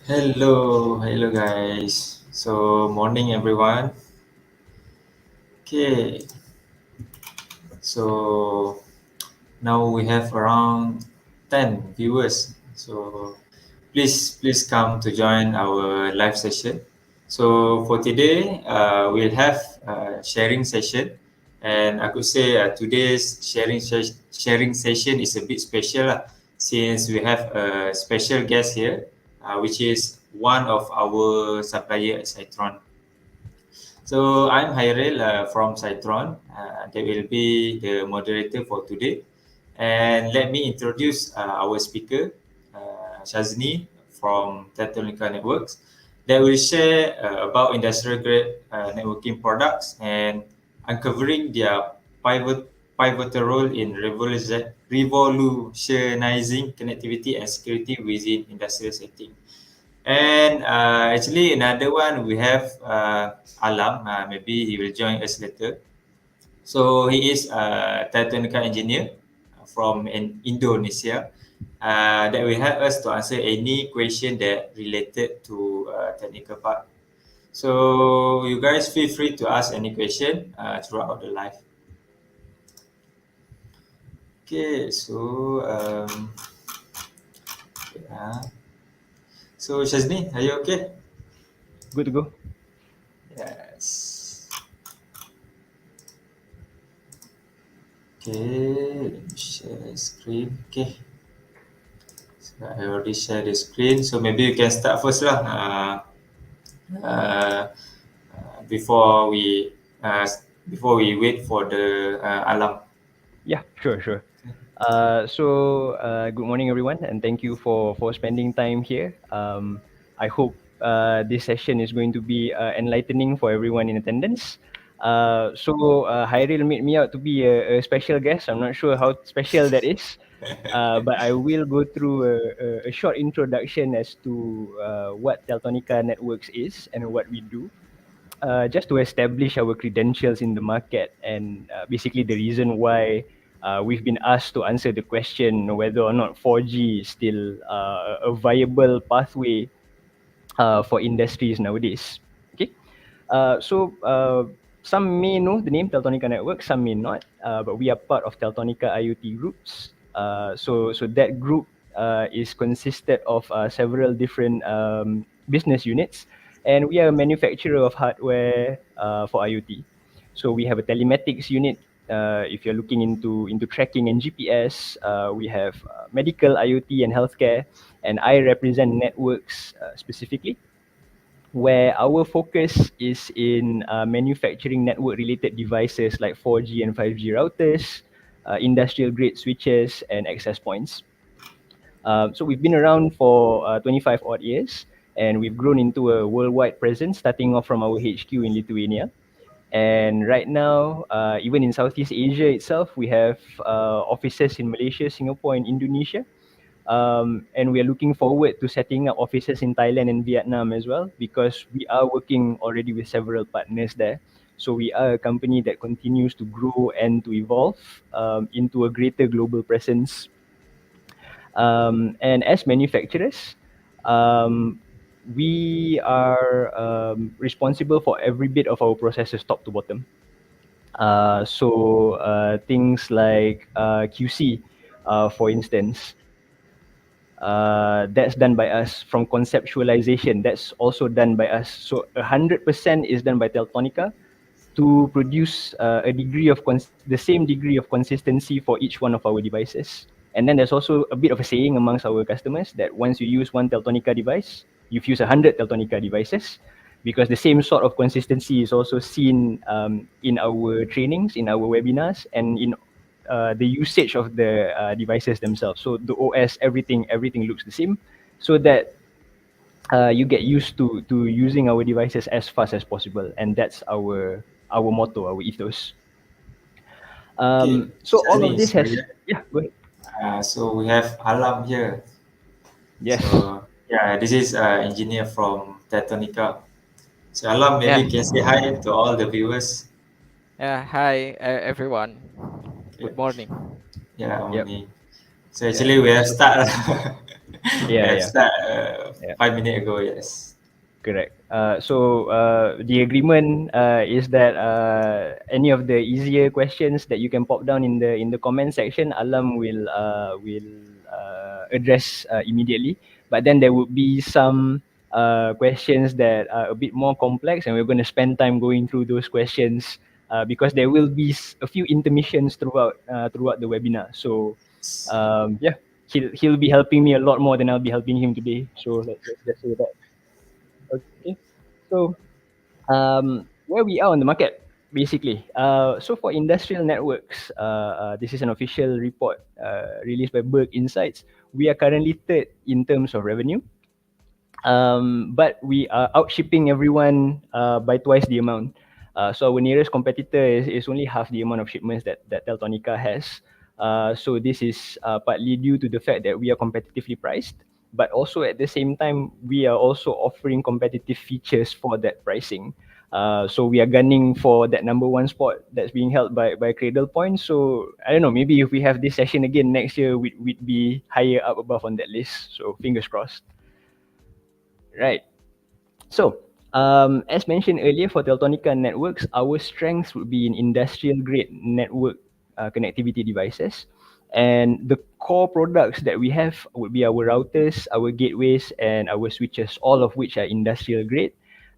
Hello guys. So morning everyone. Okay, so now we have around 10 viewers. So please come to join our live session. So for today, we'll have a sharing session, and I could say today's sharing session is a bit special since we have a special guest here, which is one of our supplier at Cytron. So I'm Hairil from Cytron. That will be the moderator for today. And let me introduce our speaker, Shazni from Teltonika Networks, that will share about industrial grade networking products and uncovering their pivotal role in revolutionizing connectivity and security within industrial setting. And actually, another one we have Alam. Maybe he will join us later. So he is a Teltonika engineer from Indonesia. That will help us to answer any question that related to technical part. So you guys feel free to ask any question throughout the live. Okay, so yeah. So Shazni, are you okay? Good to go. Yes. Okay, let me share the screen. Okay, so I already shared the screen. So maybe you can start first lah. Uh, before we uh, before we wait for the alarm. Yeah, sure. Good morning, everyone, and thank you for spending time here. I hope this session is going to be enlightening for everyone in attendance. Hairil made me out to be a special guest. I'm not sure how special that is, but I will go through a short introduction as to what Teltonika Networks is and what we do. Just to establish our credentials in the market and basically the reason why we've been asked to answer the question whether or not 4G is still a viable pathway for industries nowadays. Okay, uh, so uh, some may know the name Teltonika Networks, some may not, but we are part of Teltonika IoT groups. So that group is consisted of several different business units, and we are a manufacturer of hardware for IoT. So we have a telematics unit. If you're looking into tracking and GPS, we have medical IoT and healthcare, and I represent networks specifically, where our focus is in manufacturing network-related devices like 4G and 5G routers, industrial-grade switches, and access points. So we've been around for 25 odd years, and we've grown into a worldwide presence, starting off from our HQ in Lithuania. And right now, even in Southeast Asia itself, we have offices in Malaysia, Singapore, and Indonesia. And we are looking forward to setting up offices in Thailand and Vietnam as well, because we are working already with several partners there. So we are a company that continues to grow and to evolve into a greater global presence. And as manufacturers, um, we are responsible for every bit of our processes, top to bottom. Things like QC, for instance, that's done by us. From conceptualization, that's also done by us. So 100% is done by Teltonika to produce the same degree of consistency for each one of our devices. And then there's also a bit of a saying amongst our customers that once you use one Teltonika device, you've used 100 Teltonika devices, because the same sort of consistency is also seen in our trainings, in our webinars, and in the usage of the devices themselves. So the OS, everything looks the same, so that you get used to using our devices as fast as possible, and that's our motto, our ethos. Okay, So all of Shazni, this sorry. has, yeah, go ahead. So we have Alam here. Yes. So yeah, this is engineer from Teltonika. So Alam, maybe Yeah, you can say hi to all the viewers. yeah. Hi, everyone. Okay. Good morning. Yeah, Yep. morning. So Yeah. actually we have So start. We Yeah, have yeah, start yeah. 5 minutes ago. Yes. Correct. The agreement is that any of the easier questions that you can pop down in the comment section, Alam will address immediately. But then there would be some questions that are a bit more complex, and we're going to spend time going through those questions because there will be a few intermissions throughout the webinar. So yeah, he'll be helping me a lot more than I'll be helping him today. So let's just say that. Okay. So where we are on the market, basically. So for industrial networks, this is an official report released by Berg Insights. We are currently third in terms of revenue, but we are outshipping everyone by twice the amount. So our nearest competitor is only half the amount of shipments that Teltonika has. So this is partly due to the fact that we are competitively priced, but also at the same time we are also offering competitive features for that pricing. So we are gunning for that number one spot that's being held by Cradle Point. So I don't know, maybe if we have this session again next year, we'd be higher up above on that list. So fingers crossed. Right. So, as mentioned earlier, for Teltonika Networks, our strengths would be in industrial grade network connectivity devices. And the core products that we have would be our routers, our gateways, and our switches, all of which are industrial grade.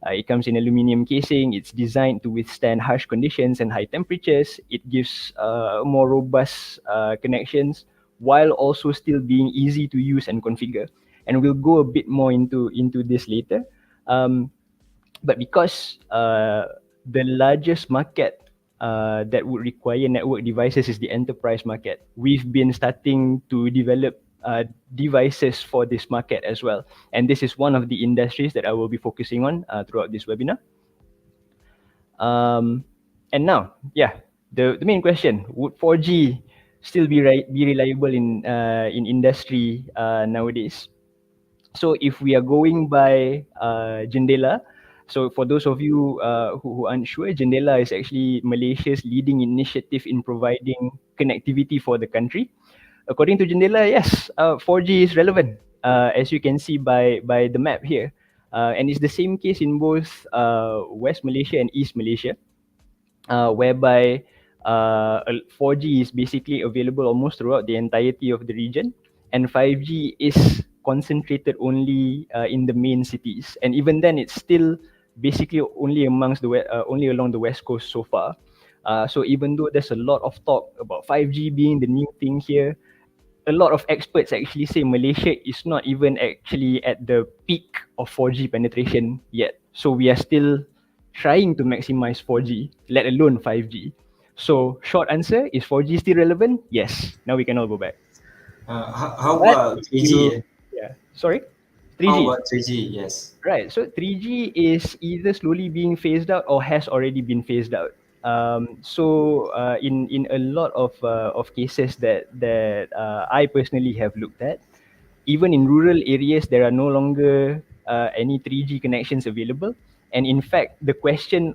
It comes in aluminum casing. It's designed to withstand harsh conditions and high temperatures. It gives more robust connections while also still being easy to use and configure. And we'll go a bit more into this later. Um, but because the largest market that would require network devices is the enterprise market, we've been starting to develop devices for this market as well. And this is one of the industries that I will be focusing on throughout this webinar. Um, and now, yeah, the main question, would 4G still be reliable in industry nowadays? So if we are going by Jendela, so for those of you who aren't sure, Jendela is actually Malaysia's leading initiative in providing connectivity for the country. According to Jendela, yes, 4G is relevant, as you can see by the map here. And it's the same case in both West Malaysia and East Malaysia, whereby 4G is basically available almost throughout the entirety of the region, and 5G is concentrated only in the main cities. And even then, it's still basically only along the west coast so far. So even though there's a lot of talk about 5G being the new thing here, a lot of experts actually say Malaysia is not even actually at the peak of 4G penetration yet. So we are still trying to maximize 4G, let alone 5G. So short answer, is 4G still relevant? Yes. Now we can all go back. How But about if 3G? you, yeah, sorry, How 3G. about 3G? Yes. Right. So 3G is either slowly being phased out or has already been phased out. In a lot of cases that I personally have looked at, even in rural areas, there are no longer any 3G connections available. And in fact, the question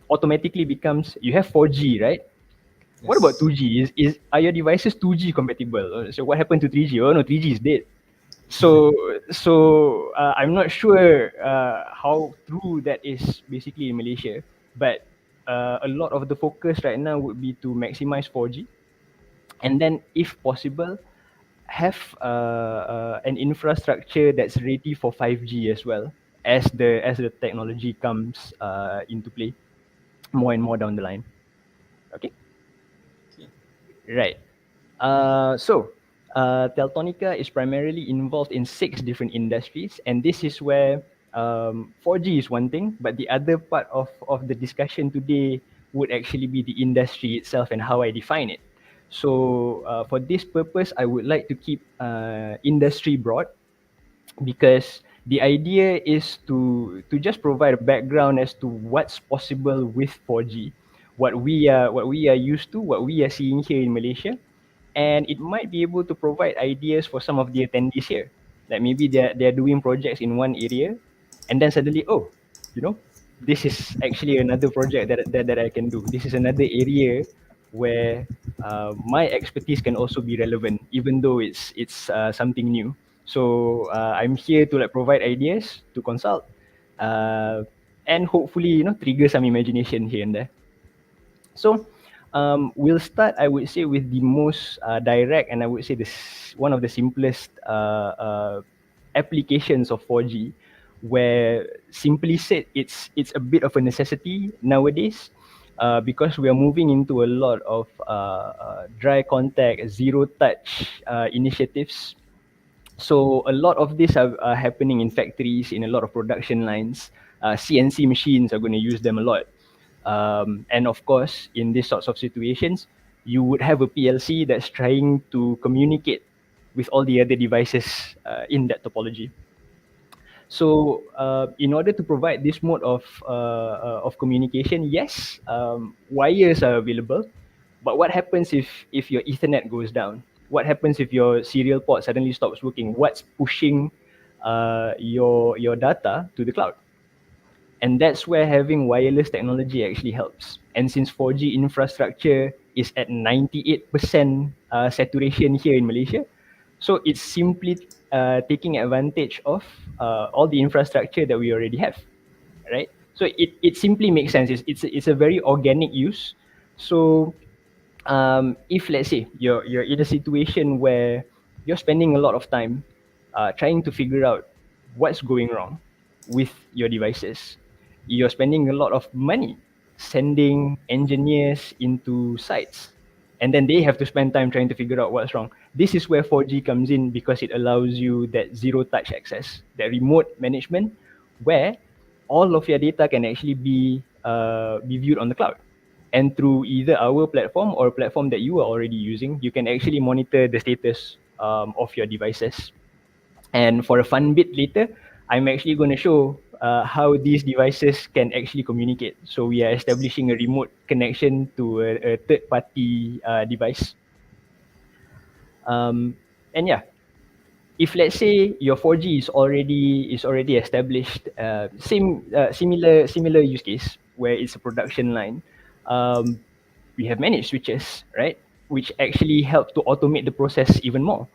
automatically becomes: you have 4G, right? What about Yes. 2G? Is are your devices 2G compatible? So what happened to 3G? Oh no, 3G is dead. So I'm not sure how true that is basically in Malaysia, but a lot of the focus right now would be to maximize 4G, and then if possible have an infrastructure that's ready for 5G as well, as the technology comes into play more and more down the line. Okay, Okay. right. Teltonika is primarily involved in 6 different industries, and this is where 4G is one thing, but the other part of the discussion today would actually be the industry itself and how I define it. So, for this purpose, I would like to keep industry broad, because the idea is to just provide a background as to what's possible with 4G, what we are used to, what we are seeing here in Malaysia, and it might be able to provide ideas for some of the attendees here. Like maybe they're doing projects in one area, and then suddenly, oh, you know, this is actually another project that I can do. This is another area where my expertise can also be relevant, even though it's something new. So I'm here to like provide ideas, to consult, uh, and hopefully trigger some imagination here and there. So we'll start, I would say, with the most direct, and I would say this one of the simplest applications of 4G, where simply said it's a bit of a necessity nowadays, because we are moving into a lot of dry contact, zero touch initiatives. So a lot of these are happening in factories, in a lot of production lines. CNC machines are going to use them a lot. And of course, in these sorts of situations, you would have a PLC that's trying to communicate with all the other devices in that topology. So, in order to provide this mode of communication, yes, wires are available. But what happens if your Ethernet goes down? What happens if your serial port suddenly stops working? What's pushing your data to the cloud? And that's where having wireless technology actually helps. And since 4G infrastructure is at 98% saturation here in Malaysia, so it's simply taking advantage of all the infrastructure that we already have, right? So it simply makes sense. It's a very organic use. So if let's say you're in a situation where you're spending a lot of time trying to figure out what's going wrong with your devices, you're spending a lot of money sending engineers into sites, and then they have to spend time trying to figure out what's wrong. This is where 4G comes in, because it allows you that zero touch access, that remote management, where all of your data can actually be viewed on the cloud. And through either our platform or a platform that you are already using, you can actually monitor the status of your devices. And for a fun bit later, I'm actually going to show how these devices can actually communicate. So we are establishing a remote connection to a third-party device. And yeah, if let's say your 4G is already established, similar use case where it's a production line, um, we have managed switches, right? Which actually help to automate the process even more,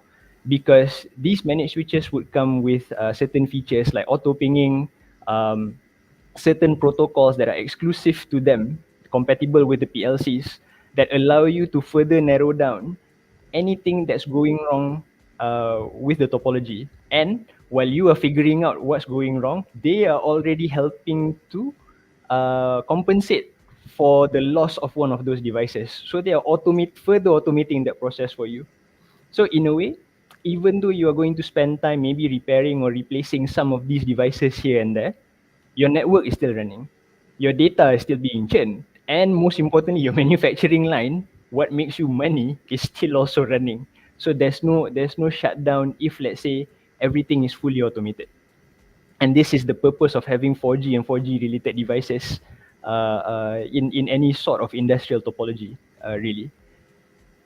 because these managed switches would come with certain features like auto pinging, um, certain protocols that are exclusive to them, compatible with the PLCs, that allow you to further narrow down anything that's going wrong with the topology. And while you are figuring out what's going wrong, they are already helping to compensate for the loss of one of those devices. So they are further automating that process for you. So in a way, even though you are going to spend time maybe repairing or replacing some of these devices here and there, your network is still running, your data is still being churned, and most importantly, your manufacturing line, what makes you money, is still also running. So there's no shutdown if let's say everything is fully automated. And this is the purpose of having 4G and 4G related devices in any sort of industrial topology, really.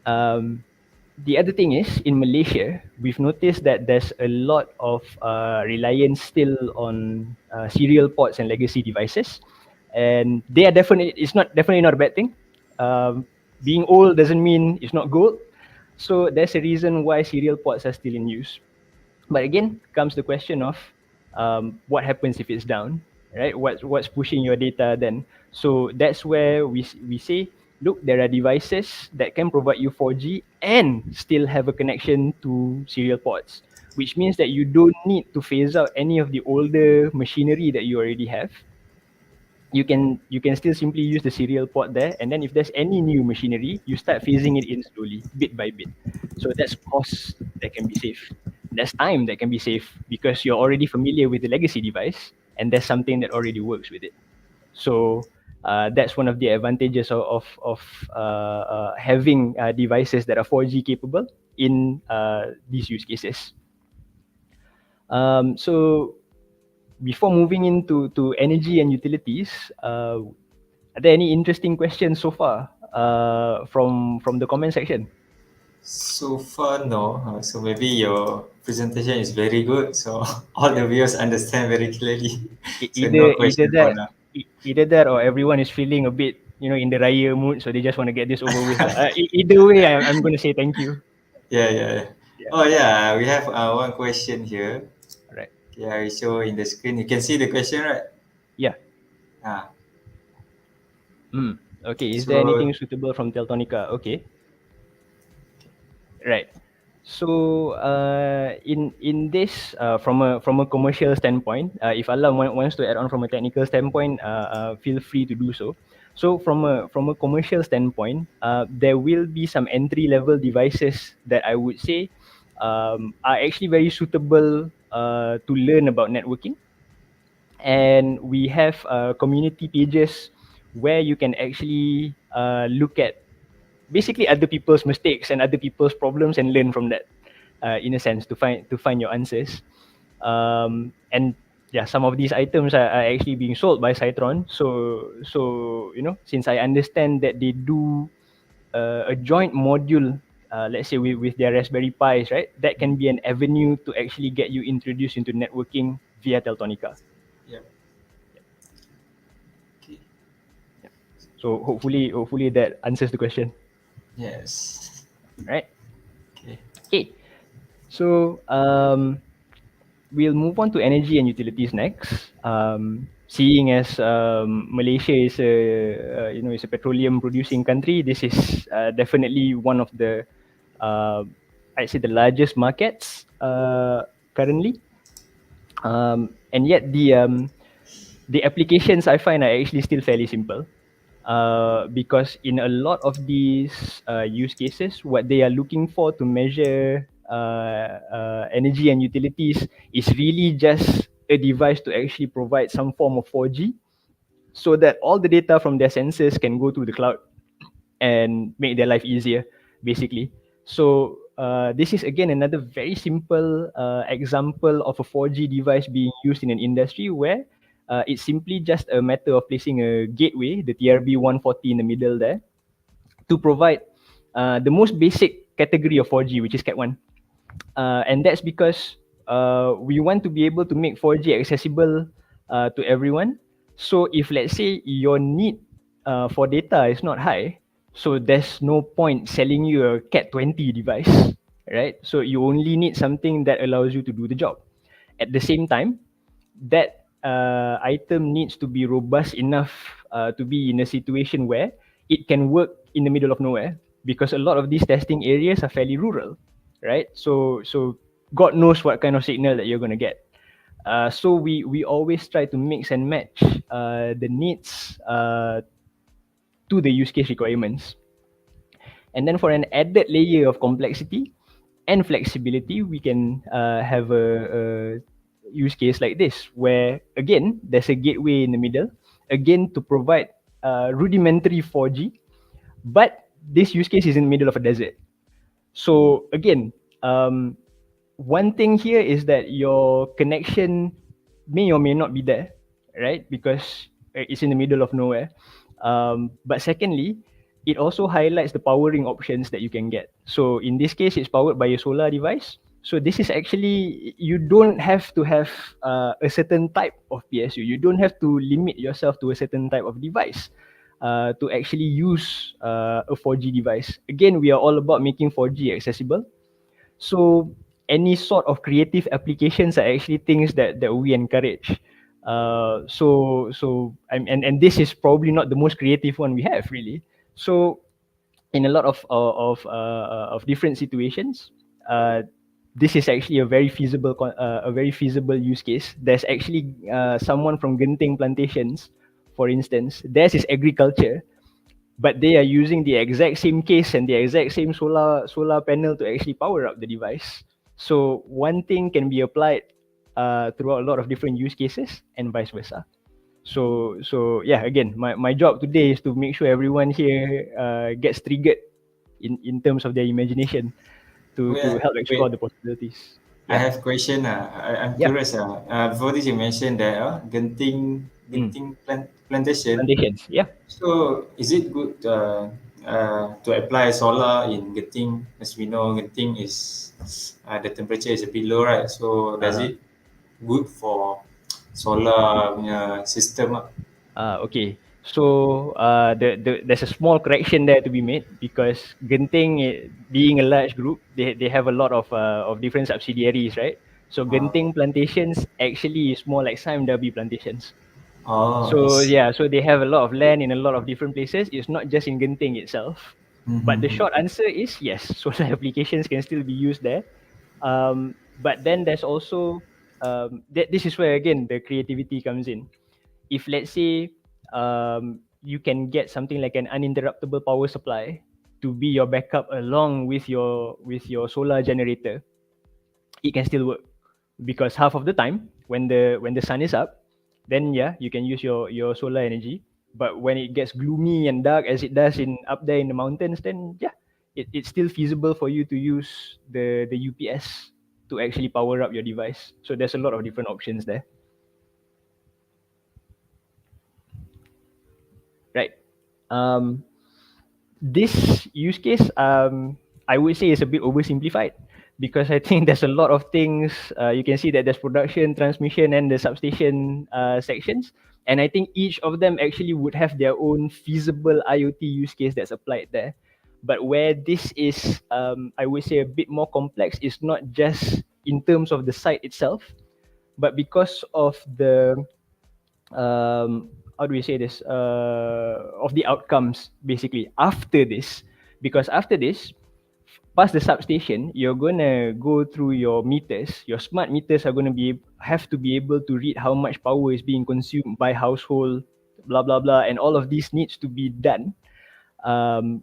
Um, the other thing is, in Malaysia, we've noticed that there's a lot of reliance still on serial ports and legacy devices, and they are definitely not a bad thing. Being old doesn't mean it's not gold. So there's a reason why serial ports are still in use. But again, comes the question of what happens if it's down, right? What's pushing your data then? So that's where we say, look, there are devices that can provide you 4G and still have a connection to serial ports, which means that you don't need to phase out any of the older machinery that you already have. You can still simply use the serial port there, and then if there's any new machinery, you start phasing it in slowly, bit by bit. So that's cost that can be saved. That's time that can be saved, because you're already familiar with the legacy device and there's something that already works with it. So that's one of the advantages of having devices that are 4G capable in these use cases. So before moving into energy and utilities, are there any interesting questions so far from the comment section? So far, no. So maybe your presentation is very good, so all the viewers understand very clearly. So Either no either question for that now. either that or everyone is feeling a bit in the raya mood, so they just want to get this over with. Either way, I'm going to say thank you. Yeah, yeah, yeah. Yeah. Oh yeah, we have one question here. Right. Okay, I show in the screen. You can see the question, right? Yeah. Ah, Mm. Okay. Is there so anything suitable from Teltonika? Okay. Right. So in this from a commercial standpoint, if Allah wants to add on from a technical standpoint, feel free to do so. So from a commercial standpoint, there will be some entry level devices that I would say are actually very suitable to learn about networking, and we have community pages where you can actually look at basically other people's mistakes and other people's problems and learn from that, in a sense, to find your answers. And yeah, some of these items are actually being sold by Cytron. So since I understand that they do a joint module, let's say with their Raspberry Pis, right? That can be an avenue to actually get you introduced into networking via Teltonika. yeah. Okay. Yeah. So hopefully that answers the question, Yes. right? Okay. Okay. So we'll move on to energy and utilities next. Seeing as Malaysia is a petroleum producing country, this is definitely one of the uh, I'd say the largest markets currently. And yet the applications I find are actually still fairly simple. Because in a lot of these use cases, what they are looking for to measure energy and utilities is really just a device to actually provide some form of 4G, so that all the data from their sensors can go to the cloud and make their life easier, basically. So this is again another very simple example of a 4G device being used in an industry where it's simply just a matter of placing a gateway, the TRB 140 in the middle there, to provide the most basic category of 4G, which is Cat 1. And that's because we want to be able to make 4G accessible to everyone. So if let's say your need for data is not high, so there's no point selling you a Cat 20 device, right? So you only need something that allows you to do the job. At the same time, that item needs to be robust enough to be in a situation where it can work in the middle of nowhere, because a lot of these testing areas are fairly rural, right? So God knows what kind of signal that you're going to get. So we always try to mix and match the needs to the use case requirements. And then for an added layer of complexity and flexibility, we can have a use case like this, where again, there's a gateway in the middle, again, to provide rudimentary 4G, but this use case is in the middle of a desert. So again, one thing here is that your connection may or may not be there, right? Because it's in the middle of nowhere. But secondly, it also highlights the powering options that you can get. So in this case, it's powered by a solar device. So this is actually, you don't have to have a certain type of PSU. You don't have to limit yourself to a certain type of device to actually use a 4G device. Again, we are all about making 4G accessible. So any sort of creative applications are actually things that we encourage. And this is probably not the most creative one we have, really. So in a lot of different situations, uh, this is actually a very feasible use case. There's actually someone from Genting Plantations, for instance. Theirs is agriculture, but they are using the exact same case and the exact same solar panel to actually power up the device. So one thing can be applied throughout a lot of different use cases and vice versa. So yeah, again, my job today is to make sure everyone here gets triggered in terms of their imagination Oh to yeah. help explore Wait, the possibilities. I Yeah, have question. I'm yeah. curious. Before this, you mentioned that Mm. Genting plantation. Plantations. Yeah. So is it good to apply solar in Genting? As we know, Genting is the temperature is a bit low, right? So does Uh, it good for solar punya system? Ah? okay. So there's a small correction there to be made because Genting, being a large group, they have a lot of different subsidiaries, right? So Oh, Genting plantations actually is more like Sime Darby plantations. oh, I So see. yeah, so they have a lot of land in a lot of different places. It's not just in Genting itself. But the Mm-hmm. short answer is yes, solar applications can still be used there. But then there's also this is where again the creativity comes in. If let's say you can get something like an uninterruptible power supply to be your backup along with your solar generator, it can still work because half of the time when the sun is up, then yeah, you can use your solar energy. But when it gets gloomy and dark as it does in up there in the mountains, then yeah, it's still feasible for you to use the UPS to actually power up your device. So there's a lot of different options there, right? um, this use case, I would say is a bit oversimplified because I think there's a lot of things. You can see that there's production, transmission, and the substation sections, and I think each of them actually would have their own feasible IoT use case that's applied there. But where this is, I would say, a bit more complex is not just in terms of the site itself, but because of the how do we say this of the outcomes basically after this, because after this, past the substation, you're gonna go through your meters. Your smart meters are gonna be have to be able to read how much power is being consumed by household, blah blah blah, and all of this needs to be done um,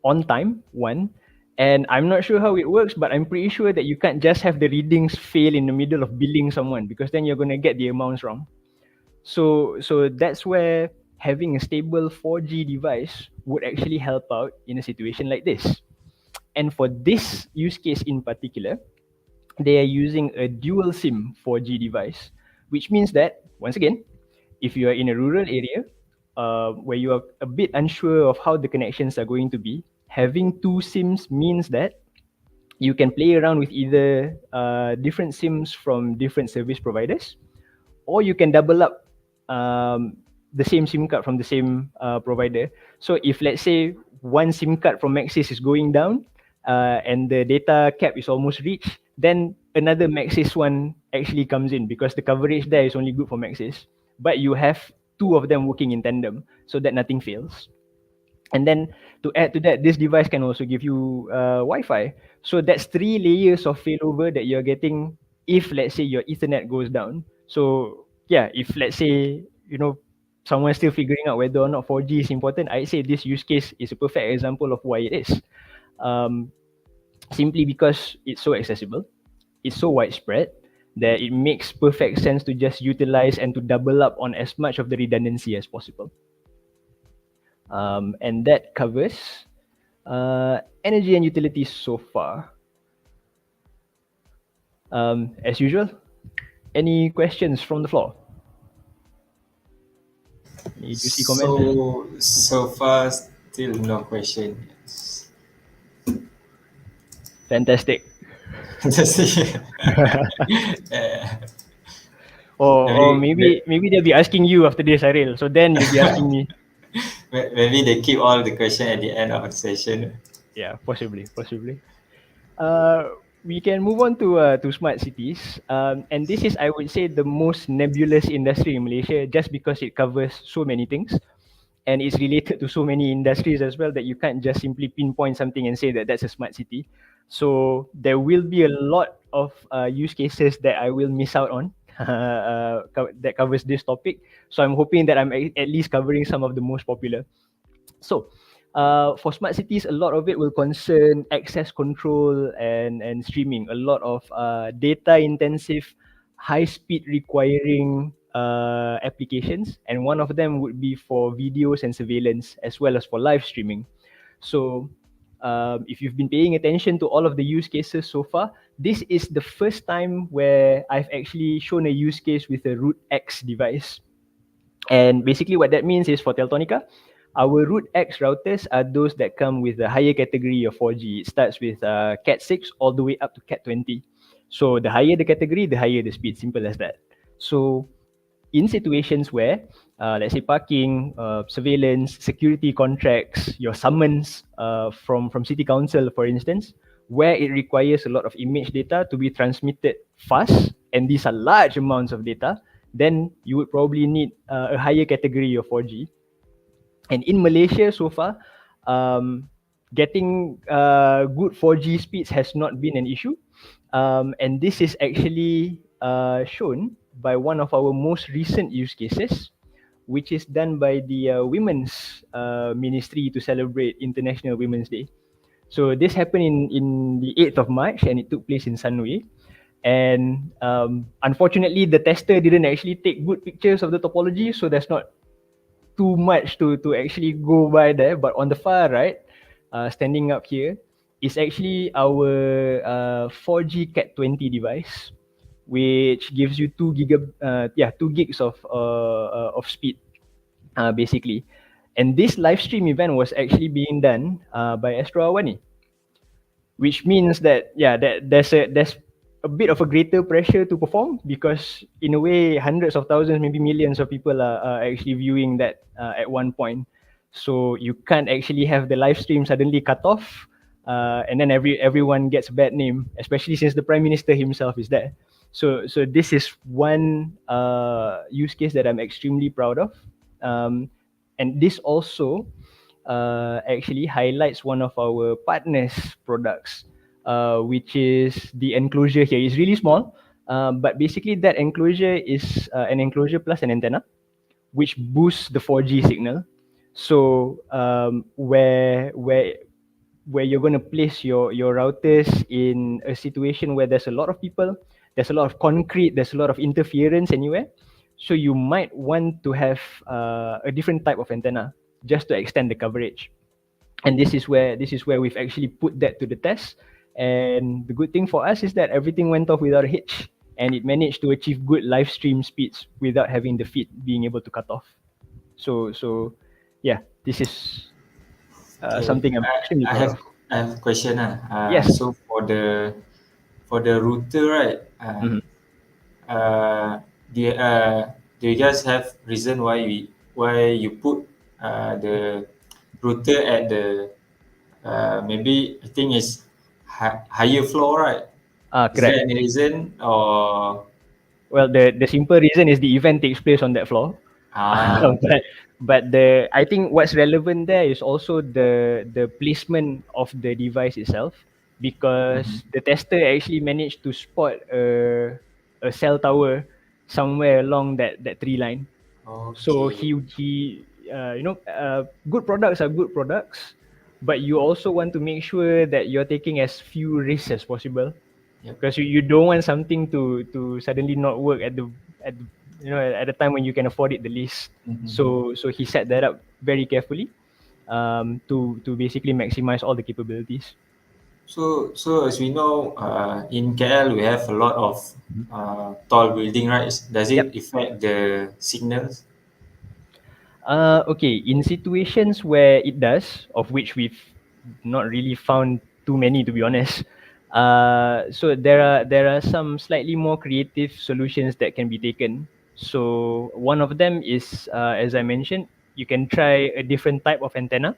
on time. One, and I'm not sure how it works, but I'm pretty sure that you can't just have the readings fail in the middle of billing someone because then you're gonna get the amounts wrong. So that's where having a stable 4G device would actually help out in a situation like this. And for this use case in particular, they are using a dual SIM 4G device, which means that once again, if you are in a rural area where you are a bit unsure of how the connections are going to be, having two SIMs means that you can play around with either different SIMs from different service providers, or you can double up the same SIM card from the same provider. So if let's say one SIM card from Maxis is going down and the data cap is almost reached, then another Maxis one actually comes in because the coverage there is only good for Maxis. But you have two of them working in tandem so that nothing fails. And then to add to that, this device can also give you Wi-Fi. So that's three layers of failover that you're getting if let's say your Ethernet goes down. So yeah, if let's say someone's still figuring out whether or not 4G is important, I'd say this use case is a perfect example of why it is. Um, Simply because it's so accessible, it's so widespread that it makes perfect sense to just utilize and to double up on as much of the redundancy as possible. And that covers energy and utilities so far. As usual, any questions from the floor? Any juicy comments? So far, still no question. Fantastic. Just yeah. Or Maybe, maybe they'll be asking you after this, Ariel. So then you'll be asking me. maybe they keep all the question at the end of the session. Yeah, possibly, possibly. Uh, we can move on to smart cities, and this is, I would say, the most nebulous industry in Malaysia, just because it covers so many things, and it's related to so many industries as well that you can't just simply pinpoint something and say that that's a smart city. So there will be a lot of use cases that I will miss out on that covers this topic. So I'm hoping that I'm at least covering some of the most popular. So, for smart cities, a lot of it will concern access control and streaming. A lot of data intensive, high speed requiring applications, and one of them would be for videos and surveillance as well as for live streaming. So, if you've been paying attention to all of the use cases so far, this is the first time where I've actually shown a use case with a Root X device. And basically what that means is for Teltonika, our Root X routers are those that come with a higher category of 4G. It starts with Cat 6 all the way up to Cat 20. So the higher the category, the higher the speed. Simple as that. So in situations where, let's say, parking, surveillance, security contracts, your summons from city council, for instance, where it requires a lot of image data to be transmitted fast, and these are large amounts of data, then you would probably need a higher category of 4G. And in Malaysia so far, getting good 4G speeds has not been an issue. And this is actually shown by one of our most recent use cases, which is done by the Women's Ministry to celebrate International Women's Day. So this happened in the 8th of March, and it took place in Sunway. And unfortunately, the tester didn't actually take good pictures of the topology, so there's not too much to actually go by there. But on the far right, standing up here, is actually our 4G Cat 20 device, which gives you 2 gigs of speed, basically. And this live stream event was actually being done by Astro Awani, which means that, yeah, that there's a bit of a greater pressure to perform, because in a way hundreds of thousands, maybe millions of people are actually viewing that at one point. So you can't actually have the live stream suddenly cut off, and then everyone gets a bad name, especially since the prime minister himself is there. So this is one use case that I'm extremely proud of. And this also actually highlights one of our partners products, which is the enclosure here. It's really small, but basically that enclosure is an enclosure plus an antenna, which boosts the 4G signal. So where you're going to place your routers in a situation where there's a lot of people, there's a lot of concrete, there's a lot of interference anywhere. So you might want to have a different type of antenna just to extend the coverage. And this is where we've actually put that to the test. And the good thing for us is that everything went off without a hitch, and it managed to achieve good live stream speeds without having the feed being able to cut off. So yeah, this is Okay, something I'm extremely I proud have of. I have a question. Yes. So for the router, right? Mhm. Uh, do you guys have reason why you put the router at the maybe I think it's higher floor, right? Is there Correct. any reason or Well, the simple reason is the event takes place on that floor. okay? But I think what's relevant there is also the placement of the device itself, Mhm. because the tester actually managed to spot a cell tower somewhere along that tree line. So Okay. he good products are good products, but you also want to make sure that you're taking as few risks as possible, Yep. because you don't want something to suddenly not work at the at the time when you can afford it the least. Mhm. So he set that up very carefully, to basically maximize all the capabilities. So as we know, in KL we have a lot of Mhm. tall building, right? Does Yep. it affect the signals? Okay, in situations where it does, of which we've not really found too many, to be honest. So there are some slightly more creative solutions that can be taken. So one of them is, as I mentioned, you can try a different type of antenna,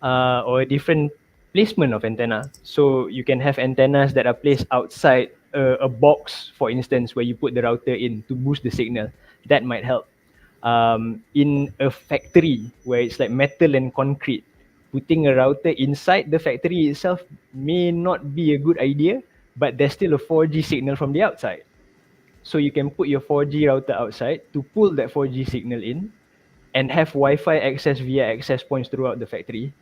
or a different placement of antenna. So you can have antennas that are placed outside a box, for instance, where you put the router in to boost the signal. That might help. In a factory where it's like metal and concrete, putting a router inside the factory itself may not be a good idea, but there's still a 4G signal from the outside. So you can put your 4G router outside to pull that 4G signal in, and have Wi-Fi access via access points throughout the factory.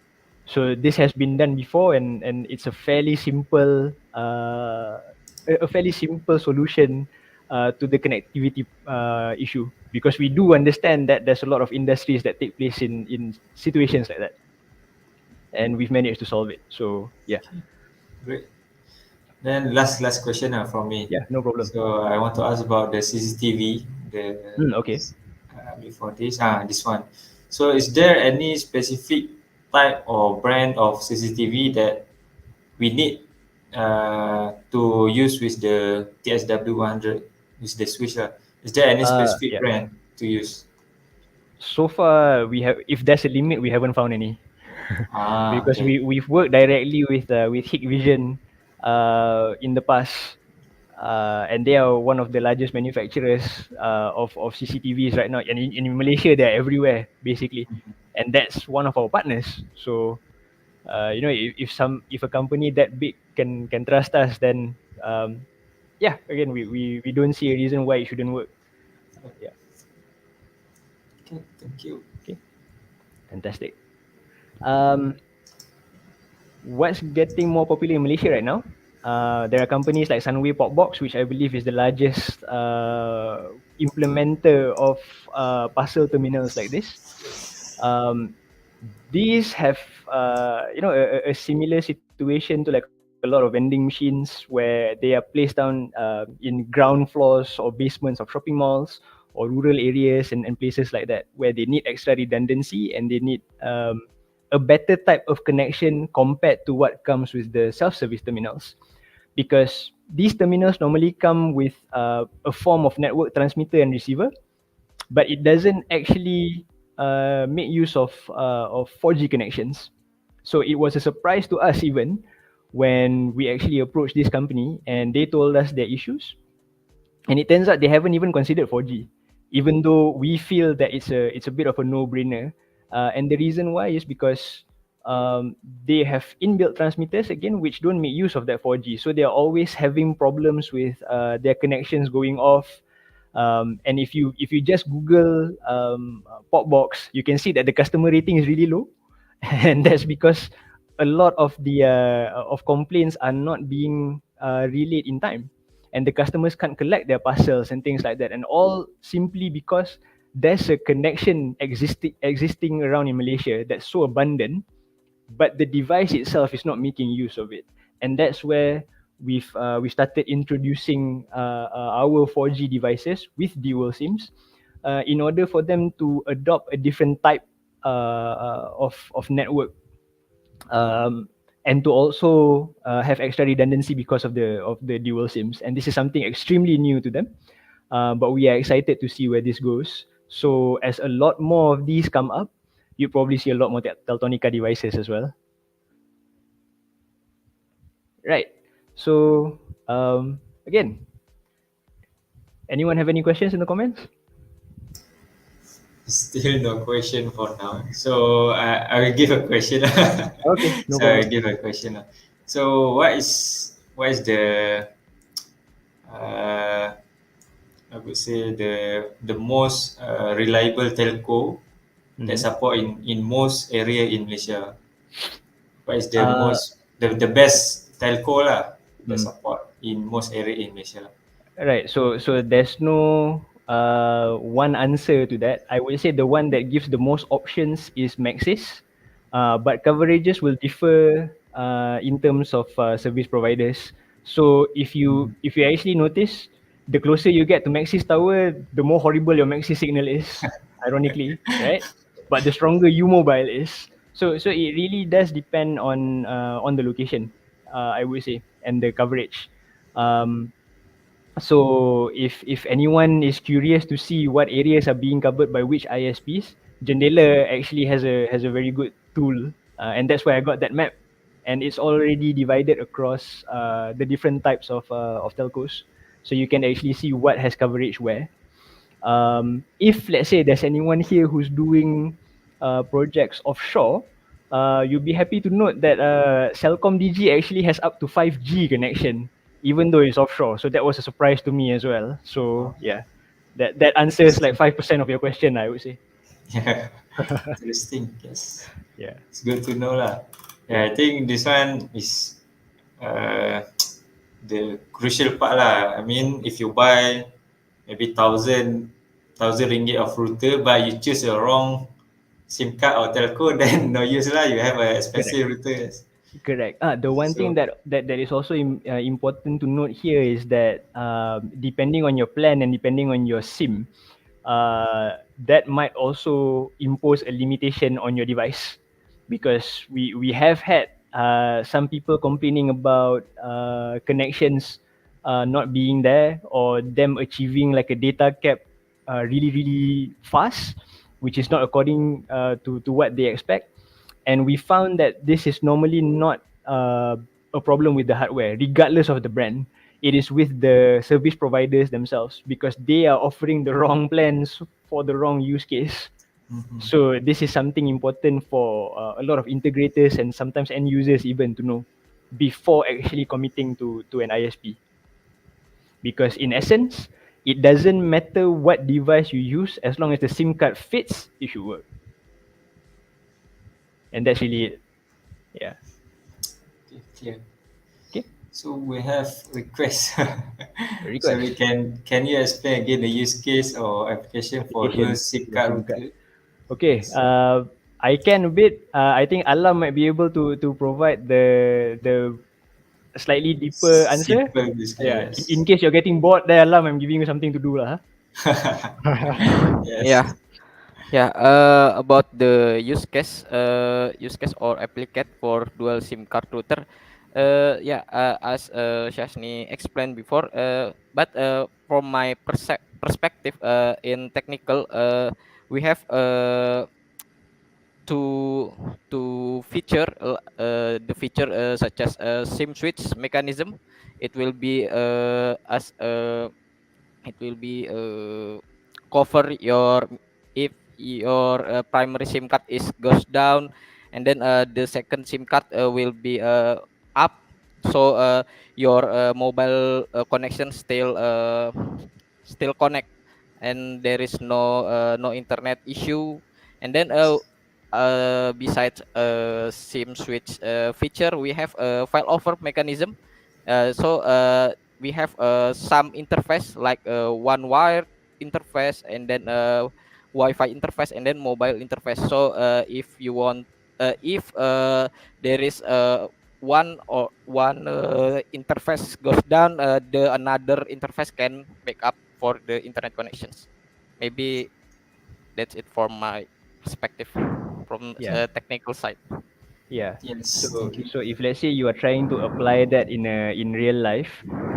So this has been done before, and it's a fairly simple solution to the connectivity issue, because we do understand that there's a lot of industries that take place in situations like that, and we've managed to solve it. So yeah. Okay, great. Then last question from me. Yeah, no problem. So I want to ask about the CCTV. The Okay. before this one. So is there any specific type or brand of CCTV that we need to use with the TSW 100 with the switch? Is there any specific Yeah. brand to use? So far, we have, if there's a limit, we haven't found any. Ah, Because okay. we've worked directly with Hikvision in the past, and they are one of the largest manufacturers of CCTVs right now. And in Malaysia, they're everywhere basically, and that's one of our partners. So if a company that big can trust us, then yeah, again, we don't see a reason why it shouldn't work. Yeah. Okay, thank you. Okay. Fantastic. Um, what's getting more popular in Malaysia right now? There are companies like Sunway Popbox, which I believe is the largest implementer of parcel terminals like this. Um, these have a similar situation to like a lot of vending machines where they are placed down in ground floors or basements of shopping malls or rural areas and places like that where they need extra redundancy and they need a better type of connection compared to what comes with the self-service terminals, because these terminals normally come with a form of network transmitter and receiver, but it doesn't actually make use of 4G connections. So it was a surprise to us even when we actually approached this company and they told us their issues, and it turns out they haven't even considered 4G, even though we feel that it's a bit of a no-brainer. And the reason why is because they have inbuilt transmitters again, which don't make use of that 4G, so they are always having problems with their connections going off. And if you just Google Popbox, you can see that the customer rating is really low, and that's because a lot of complaints are not being relayed in time, and the customers can't collect their parcels and things like that, and all simply because there's a connection existing around in Malaysia that's so abundant, but the device itself is not making use of it. And that's where we started introducing our 4G devices with dual SIMs in order for them to adopt a different type of network, um, and to also have extra redundancy because of the dual SIMs. And this is something extremely new to them, but we are excited to see where this goes. So as a lot more of these come up, you probably see a lot more Teltonika devices as well. Right. So again, anyone have any questions in the comments? Still no question for now. So I will give a question. Okay, no So I problem. will give a question. So what is the uh, I would say the most reliable telco that Mm-hmm. support in most area in Malaysia? What is the Uh, most the best telco lah that mm. support in most area in Malaysia? Right. So there's no one answer to that. I would say the one that gives the most options is Maxis, but coverages will differ in terms of service providers. So if you actually notice, the closer you get to Maxis tower, the more horrible your Maxis signal is. Ironically, right? But the stronger U Mobile is. So it really does depend on the location. I would say, and the coverage. Um, so if anyone is curious to see what areas are being covered by which ISPs, Jendela actually has a very good tool, and that's why I got that map, and it's already divided across the different types of telcos, so you can actually see what has coverage where. If let's say there's anyone here who's doing projects offshore, you'll be happy to note that Celcom DG actually has up to 5G connection, even though it's offshore. So that was a surprise to me as well. Oh, So yeah, that answers like 5% of your question, I would say. yeah, interesting. Yes, Yeah, it's good to know lah. yeah, Yeah, I think this one is uh, the crucial part lah. I mean, if you buy maybe thousand ringgit of router, but you choose the wrong SIM card or telco, then no use lah. You have a correct. expensive router. Yes. Correct. The one thing So that is also important to note here is that depending on your plan and depending on your SIM, that might also impose a limitation on your device, because we have had some people complaining about connections not being there, or them achieving like a data cap really really fast, which is not according to what they expect. And we found that this is normally not a problem with the hardware, regardless of the brand. It is with the service providers themselves, because they are offering the wrong plans for the wrong use case. Mm-hmm. So this is something important for a lot of integrators and sometimes end users even to know before actually committing to an ISP. Because in essence, it doesn't matter what device you use, as long as the SIM card fits, it should work. And that's really it. Yeah. Okay, clear. Okay. So we have requests. So we Request. can you explain again the use case or application for dual Application. SIM The card SIM card. router? Okay. Yes. I can a bit. I think Alam might be able to provide the slightly deeper answer. Simple this Yeah. In yes. case you're getting bored, there, Alam, I'm giving you something to do, lah. Huh? Yes. Yeah, yeah. About the use case or applicate for dual SIM card router. Yeah. As Shashni explained before. But from my perspective, in technical, we have to feature the feature such as SIM switch mechanism. It will be as it will be cover your if your primary SIM card is goes down, and then the second SIM card will be up, so your mobile connection still connect, and there is no internet issue. And then besides SIM switch feature, we have a file over mechanism. So we have some interface like one wire interface, and then Wi-Fi interface, and then mobile interface. So if you want, if there is one interface goes down, the another interface can back up for the internet connections. Maybe that's it from my perspective from Yeah. technical side. Yeah. Yes. So Thank you. so if let's say you are trying to apply that in real life,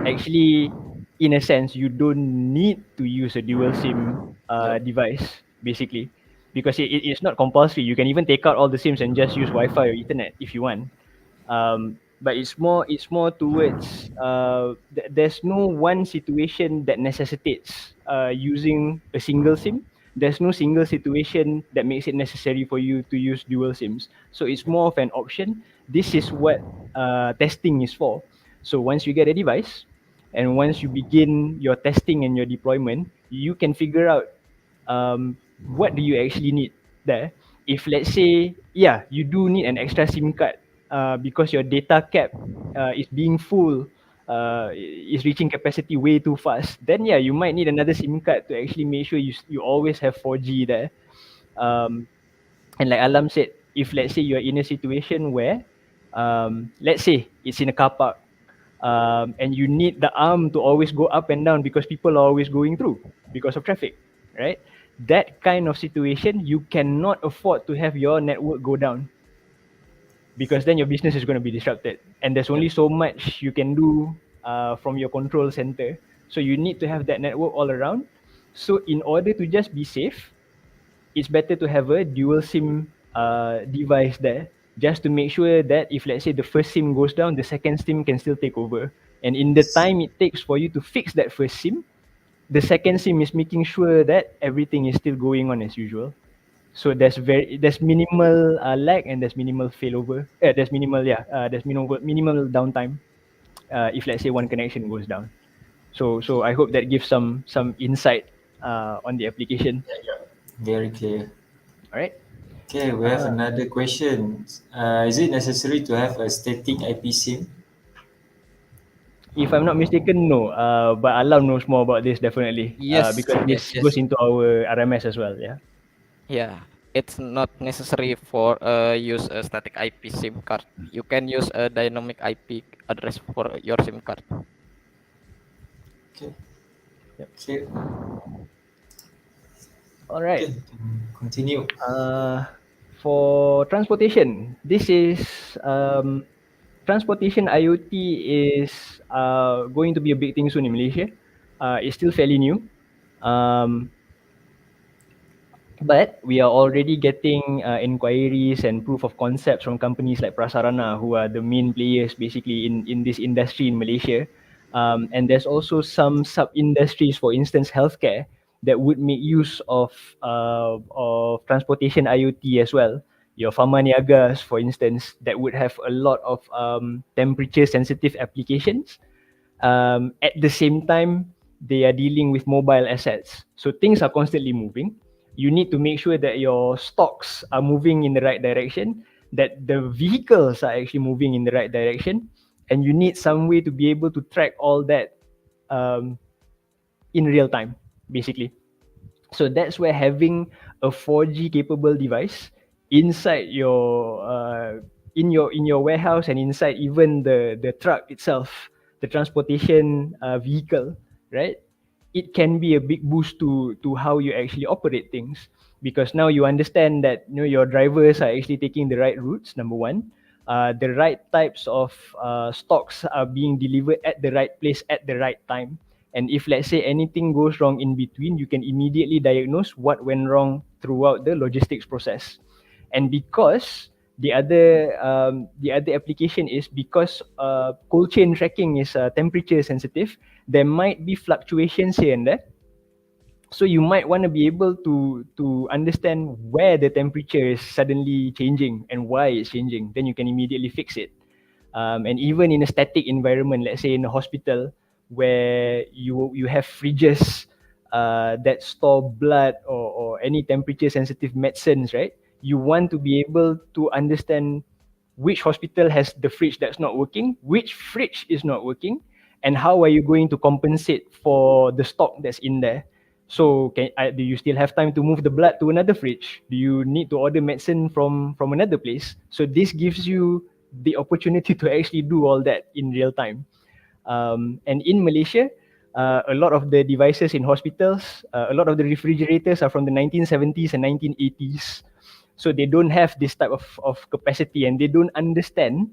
actually, in a sense, you don't need to use a dual SIM Yep. device basically, because it's not compulsory. You can even take out all the SIMs and just use Wi-Fi or Ethernet if you want. But it's more towards there's no one situation that necessitates using a single SIM. There's no single situation that makes it necessary for you to use dual SIMs. So it's more of an option. This is what testing is for. So once you get a device, and once you begin your testing and your deployment, you can figure out what do you actually need there. If let's say, yeah, you do need an extra SIM card because your data cap is being full, is reaching capacity way too fast, then yeah, you might need another SIM card to actually make sure you always have 4G there. Um, and like Alam said, if let's say you're in a situation where, let's say it's in a car park, and you need the arm to always go up and down because people are always going through because of traffic, right? That kind of situation, you cannot afford to have your network go down, because then your business is going to be disrupted, and there's Yep. only so much you can do from your control center. So you need to have that network all around. So in order to just be safe, it's better to have a dual SIM device there, just to make sure that if let's say the first SIM goes down, the second SIM can still take over. And in the time it takes for you to fix that first SIM, the second SIM is making sure that everything is still going on as usual. So there's minimal lag, and there's minimal failover. There's minimal there's minimal downtime if let's say one connection goes down. So I hope that gives some insight on the application. Yeah, yeah. Very clear. All right. Okay, we have Uh, another question. Is it necessary to have a static IP SIM? If I'm not mistaken, no. But Alam knows more about this definitely, Yes, because yes, this goes yes. into our RMS as well. Yeah. Yeah, it's not necessary for use a static IP SIM card. You can use a dynamic IP address for your SIM card. Okay, Yep. clear. All right. Okay, continue. Uh, for transportation, this is transportation IoT is going to be a big thing soon in Malaysia. It's still fairly new. Um, But we are already getting inquiries and proof of concepts from companies like Prasarana, who are the main players basically in this industry in Malaysia. And there's also some sub-industries, for instance, healthcare, that would make use of transportation IoT as well. Your pharma niagas, for instance, that would have a lot of temperature-sensitive applications. At the same time, they are dealing with mobile assets. So things are constantly moving. You need to make sure that your stocks are moving in the right direction, that the vehicles are actually moving in the right direction, and you need some way to be able to track all that um, in real time, basically. So that's where having a 4G capable device inside your in your warehouse and inside even the truck itself, the transportation vehicle, right? It can be a big boost to how you actually operate things, because now you understand that your drivers are actually taking the right routes. Number one, the right types of stocks are being delivered at the right place at the right time. And if let's say anything goes wrong in between, you can immediately diagnose what went wrong throughout the logistics process. And because the other application is because cold chain tracking is temperature sensitive, there might be fluctuations here and there. So you might want to be able to understand where the temperature is suddenly changing and why it's changing. Then you can immediately fix it. And even in a static environment, let's say in a hospital where you have fridges that store blood or any temperature sensitive medicines, right? You want to be able to understand which hospital has the fridge that's not working, which fridge is not working, and how are you going to compensate for the stock that's in there. So do you still have time to move the blood to another fridge? Do you need to order medicine from another place? So this gives you the opportunity to actually do all that in real time. And in Malaysia, a lot of the devices in hospitals, a lot of the refrigerators are from the 1970s and 1980s. So they don't have this type of capacity, and they don't understand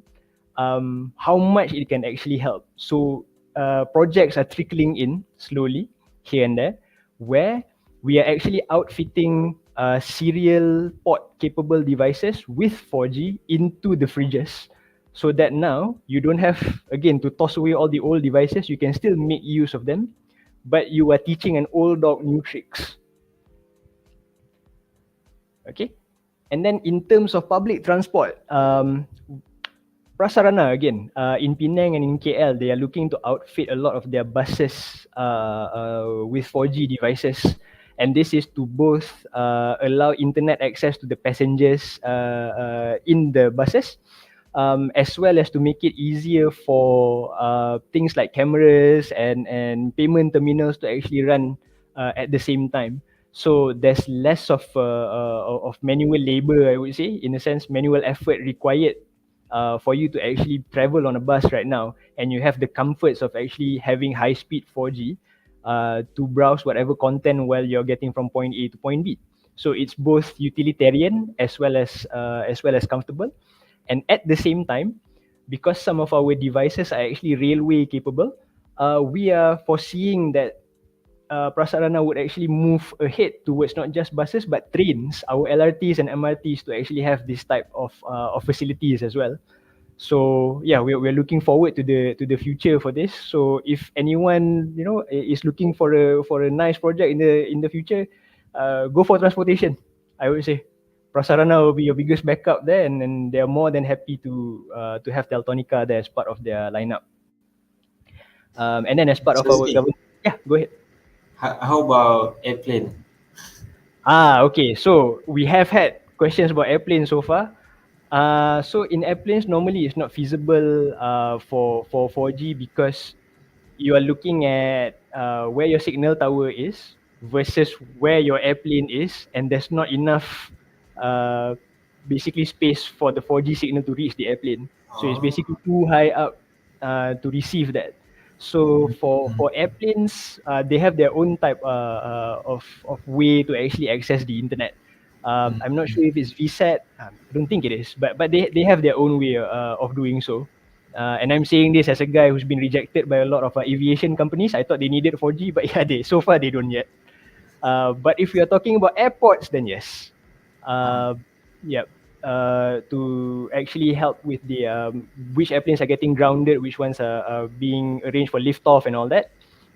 how much it can actually help. So projects are trickling in slowly here and there, where we are actually outfitting serial port capable devices with 4G into the fridges, so that now you don't have, again, to toss away all the old devices. You can still make use of them, but you are teaching an old dog new tricks. Okay. And then in terms of public transport, Prasarana again, in Penang and in KL, they are looking to outfit a lot of their buses with 4G devices. And this is to both allow internet access to the passengers in the buses, as well as to make it easier for things like cameras and payment terminals to actually run at the same time. So there's less of manual labor, I would say, in a sense, manual effort required for you to actually travel on a bus right now, and you have the comforts of actually having high speed 4G to browse whatever content while you're getting from point A to point B. So it's both utilitarian as well as comfortable. And at the same time, because some of our devices are actually railway capable, we are foreseeing that Prasarana would actually move ahead towards not just buses but trains, our LRTs and MRTs, to actually have this type of facilities as well. So yeah, we're looking forward to the future for this. So if anyone is looking for a nice project in the future, go for transportation. I would say Prasarana will be your biggest backup there, and they are more than happy to have Teltonika there as part of their lineup. And then as part of our Seriously, government, yeah, go ahead. how about airplane? Okay. So we have had questions about airplanes so far. So in airplanes, normally it's not feasible for 4G, because you are looking at where your signal tower is versus where your airplane is, and there's not enough uh, basically space for the 4G signal to reach the airplane. So it's Oh. basically too high up to receive that. So for airplanes, they have their own type of way to actually access the internet. I'm not sure if it's VSAT. I don't think it is, but they have their own way of doing so. And I'm saying this as a guy who's been rejected by a lot of aviation companies. I thought they needed 4G, but yeah, so far they don't yet. But if we are talking about airports, then yes. Yeah. To actually help with the which airplanes are getting grounded, which ones are being arranged for liftoff and all that.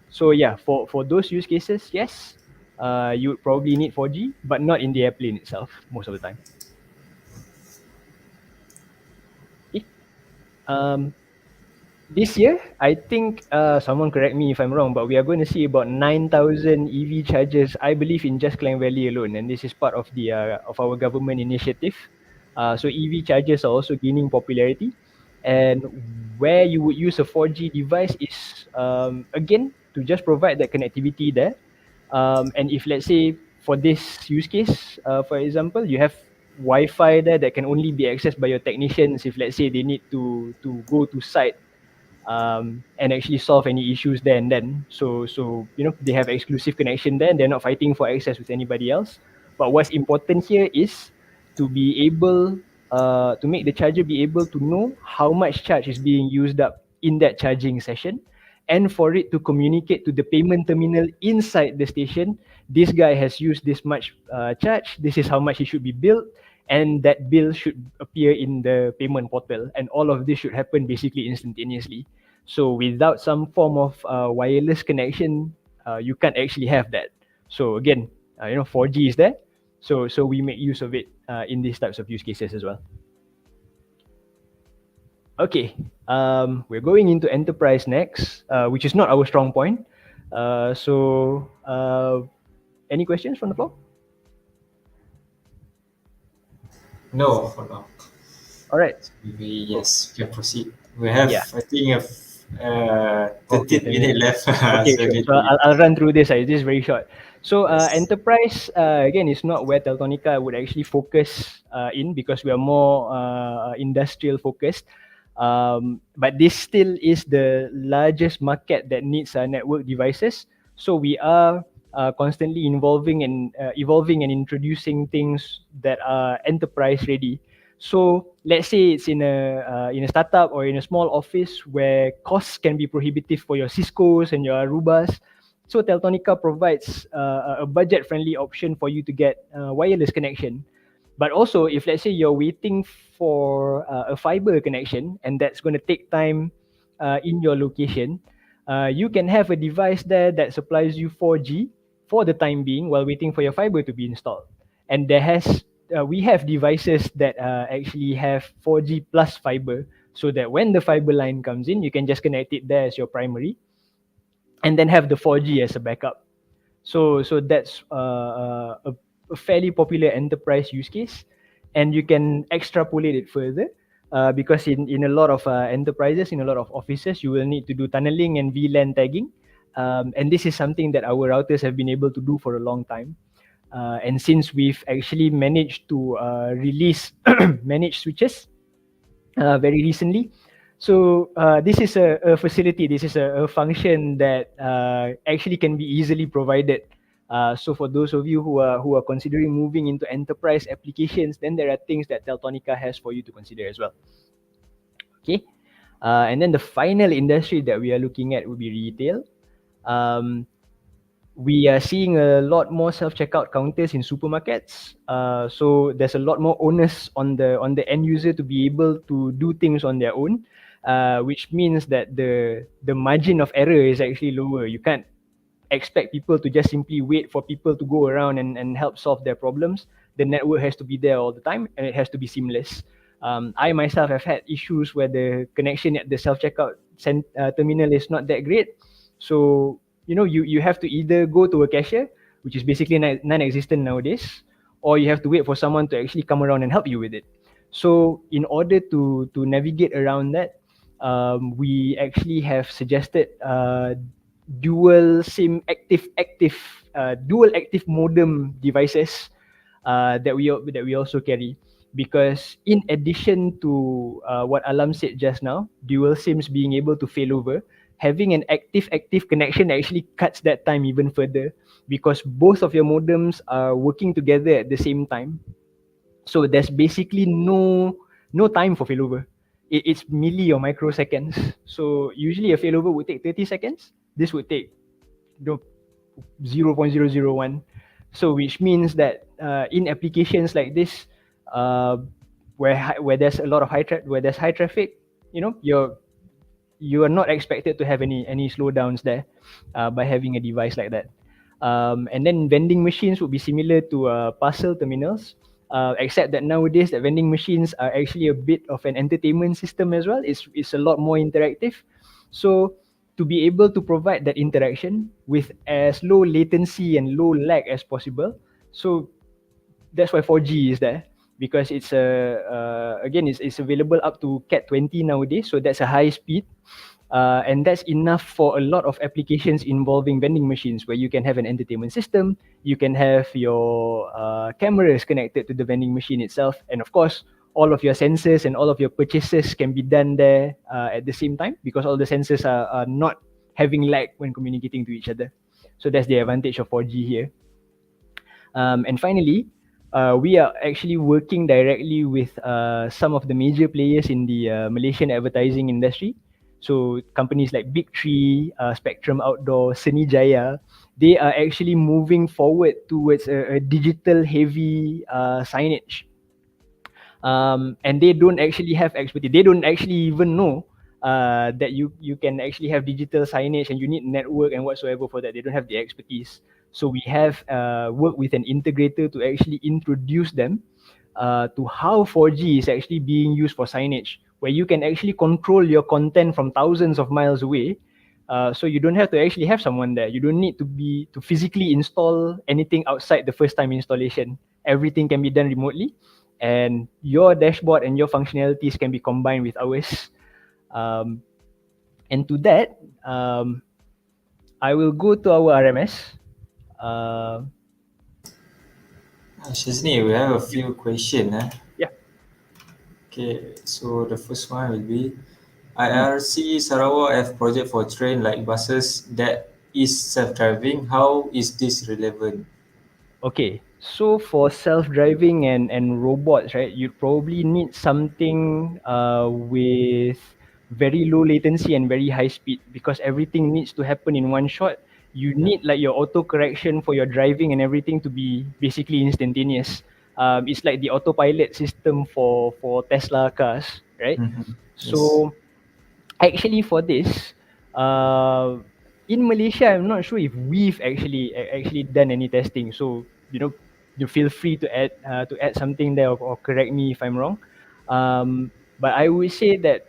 So yeah, for those use cases, yes, you would probably need 4G, but not in the airplane itself most of the time. Okay. Um, This year, I think, someone correct me if I'm wrong, but we are going to see about 9,000 EV chargers, I believe, in just Klang Valley alone, and this is part of the of our government initiative. So EV chargers are also gaining popularity, and where you would use a 4G device is again to just provide that connectivity there. And if let's say for this use case, for example, you have Wi-Fi there that can only be accessed by your technicians if let's say they need to go to site and actually solve any issues there and then. So you know they have exclusive connection there, and they're not fighting for access with anybody else. But what's important here is to be able to make the charger be able to know how much charge is being used up in that charging session, and for it to communicate to the payment terminal inside the station. This guy has used this much charge. This is how much he should be billed, and that bill should appear in the payment portal, and all of this should happen basically instantaneously. So without some form of wireless connection, you can't actually have that. So again, 4G is there, so we make use of it in these types of use cases as well. Okay, we're going into enterprise next, which is not our strong point. Any questions from the floor? No, for now. All right. Yes, we can proceed. We have, Yeah. I think, 13 minutes left. Okay, So sure. So I'll run through this. This is very short. So Yes. enterprise, again, is not where Teltonika would actually focus in, because we are more industrial focused. But this still is the largest market that needs network devices. So we are constantly evolving and introducing things that are enterprise ready. So let's say it's in a startup or in a small office where costs can be prohibitive for your Cisco's and your Arubas. So Teltonika provides a budget-friendly option for you to get wireless connection. But also, if let's say you're waiting for a fiber connection, and that's going to take time in your location, you can have a device there that supplies you 4G for the time being while waiting for your fiber to be installed. And we have devices that actually have 4G plus fiber, so that when the fiber line comes in, you can just connect it there as your primary, and then have the 4G as a backup. So that's a fairly popular enterprise use case, and you can extrapolate it further. Because in a lot of enterprises, in a lot of offices, you will need to do tunneling and VLAN tagging. And this is something that our routers have been able to do for a long time. And since we've actually managed to release managed switches very recently, so this is a facility, this is a function that actually can be easily provided. So for those of you who are considering moving into enterprise applications, then there are things that Teltonika has for you to consider as well. Okay, and then the final industry that we are looking at would be retail. We are seeing a lot more self-checkout counters in supermarkets. So there's a lot more onus on the end user to be able to do things on their own, which means that the margin of error is actually lower. You can't expect people to just simply wait for people to go around and help solve their problems. The network has to be there all the time, and it has to be seamless. I myself have had issues where the connection at the self-checkout terminal is not that great. So you have to either go to a cashier, which is basically non-existent nowadays, or you have to wait for someone to actually come around and help you with it. So in order to navigate around that, we actually have suggested dual SIM dual active modem devices that we also carry, because in addition to what Alam said just now, dual SIMs being able to fail over, having an active connection actually cuts that time even further, because both of your modems are working together at the same time. So there's basically no time for failover. it's milli or microseconds. So usually a failover would take 30 seconds. This would take, you know, 0.001. So which means that in applications like this, uh, where there's a lot of where there's high traffic, you know, you are not expected to have any slowdowns there by having a device like that. And then vending machines would be similar to parcel terminals, except that nowadays the vending machines are actually a bit of an entertainment system as well. It's a lot more interactive. So to be able to provide that interaction with as low latency and low lag as possible, so that's why 4G is there, because it's again it's available up to Cat 20 nowadays, so that's a high speed, and that's enough for a lot of applications involving vending machines, where you can have an entertainment system, you can have your cameras connected to the vending machine itself, and of course all of your sensors and all of your purchases can be done there at the same time, because all the sensors are not having lag when communicating to each other. So that's the advantage of 4G here. And finally, we are actually working directly with some of the major players in the Malaysian advertising industry. So companies like Big Tree, Spectrum Outdoor, Senijaya, they are actually moving forward towards a digital heavy signage, and they don't actually have expertise. They don't actually even know that you can actually have digital signage and you need network and whatsoever for that. They don't have the expertise. So we have worked with an integrator to actually introduce them to how 4G is actually being used for signage, where you can actually control your content from thousands of miles away. So you don't have to actually have someone there. You don't need to physically install anything outside the first time installation. Everything can be done remotely, and your dashboard and your functionalities can be combined with ours. Um, and to that, I will go to our RMS. Uh, Shazni, we have a few questions. yeah. Okay, so the first one will be IRC Sarawak have project for train like buses that is self-driving. How is this relevant? Okay, so for self-driving and robots, right, you'd probably need something with very low latency and very high speed, because everything needs to happen in one shot. You Yeah. need like your auto correction for your driving and everything to be basically instantaneous. It's like the autopilot system for Tesla cars, right? Mhm. Yes. So actually for this, uh, in Malaysia, I'm not sure if we've actually done any testing. So you feel free to add something there, or correct me if I'm wrong. But I would say that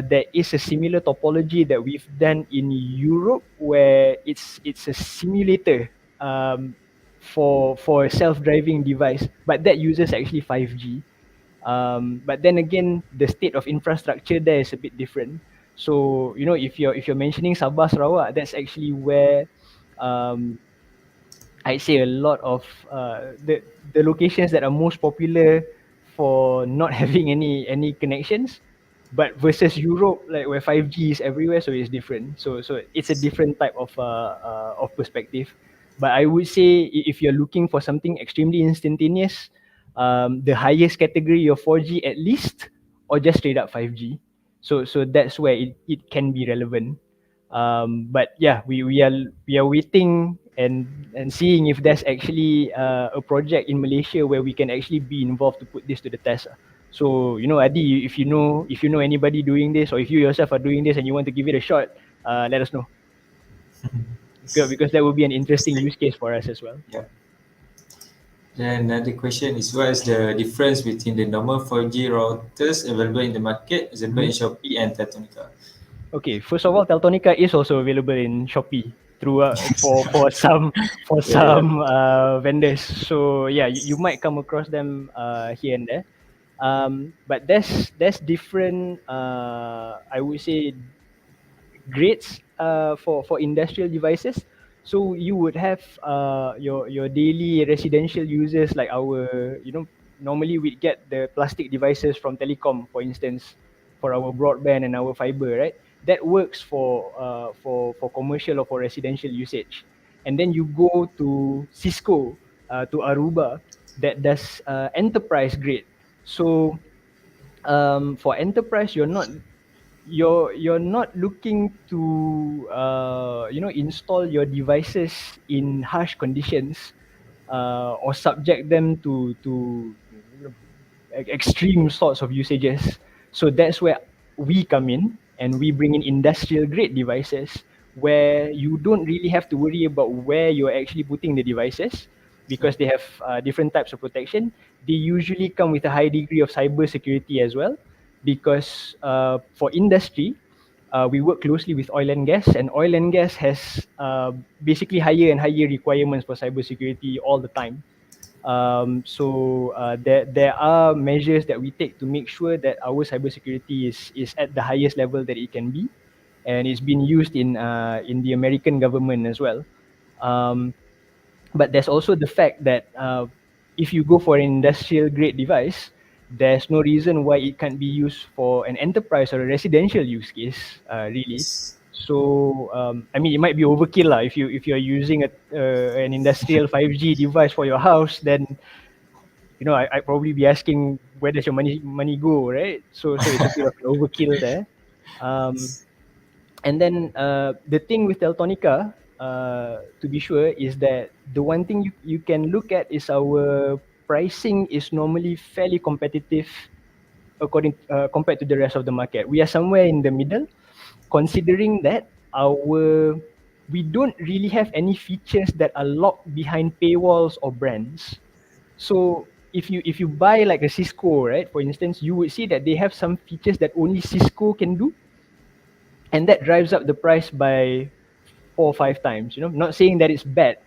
there is a similar topology that we've done in Europe, where it's a simulator for a self-driving device, but that uses actually 5G. But then again, the state of infrastructure there is a bit different. So if you're mentioning Sabah Sarawak, that's actually where um, I'd say a lot of the locations that are most popular for not having any connections. But versus Europe, like where 5G is everywhere, so it's different. So it's a different type of perspective. But I would say if you're looking for something extremely instantaneous, the highest category of 4G at least, or just straight up 5G. So that's where it can be relevant. But yeah, we are waiting and seeing if there's actually a project in Malaysia where we can actually be involved to put this to the test. So Adi, if you know anybody doing this, or if you yourself are doing this and you want to give it a shot, let us know, because that would be an interesting use case for us as well. Yeah. Then another question is, what is the difference between the normal 4G routers available in the market, example in Mhm. Shopee and Teltonika? Okay, first of all, Teltonika is also available in Shopee through for some Yeah, yeah. vendors. So yeah, you might come across them here and there. But there's different I would say grades for industrial devices. So you would have your daily residential users, like our normally we get the plastic devices from telecom, for instance, for our broadband and our fiber, right? That works for commercial or for residential usage. And then you go to Cisco, to Aruba, that does enterprise grade. So For enterprise, you're not looking to install your devices in harsh conditions, or subject them to extreme sorts of usages. So that's where we come in, and we bring in industrial grade devices where you don't really have to worry about where you're actually putting the devices, because they have different types of protection. They usually come with a high degree of cyber security as well, because for industry, we work closely with oil and gas, and oil and gas has basically higher and higher requirements for cybersecurity all the time. There are measures that we take to make sure that our cybersecurity is at the highest level that it can be, and it's been used in the American government as well. Um, but there's also the fact that if you go for an industrial grade device, there's no reason why it can't be used for an enterprise or a residential use case, really. Yes. So I mean, it might be overkill lah if you're using an industrial 5G device for your house. Then I'd probably be asking, where does your money go, right? So it's a bit of an overkill there. Um, and then the thing with Teltonika, to be sure, is that the one thing you can look at is our pricing is normally fairly competitive compared to the rest of the market. We are somewhere in the middle, considering that we don't really have any features that are locked behind paywalls or brands. So if you buy like a Cisco, right, for instance, you would see that they have some features that only Cisco can do, and that drives up the price by 4 or 5 times. Not saying that it's bad,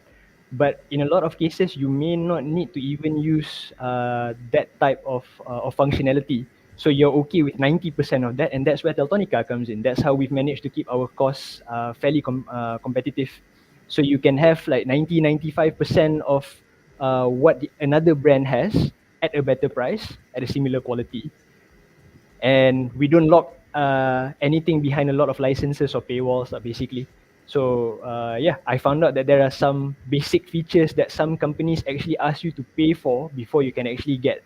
but in a lot of cases you may not need to even use that type of functionality. So you're okay with 90% of that, and that's where Teltonika comes in. That's how we've managed to keep our costs fairly competitive. So you can have like 95% of what another brand has at a better price at a similar quality, and we don't lock anything behind a lot of licenses or paywalls, basically. So yeah, I found out that there are some basic features that some companies actually ask you to pay for before you can actually get.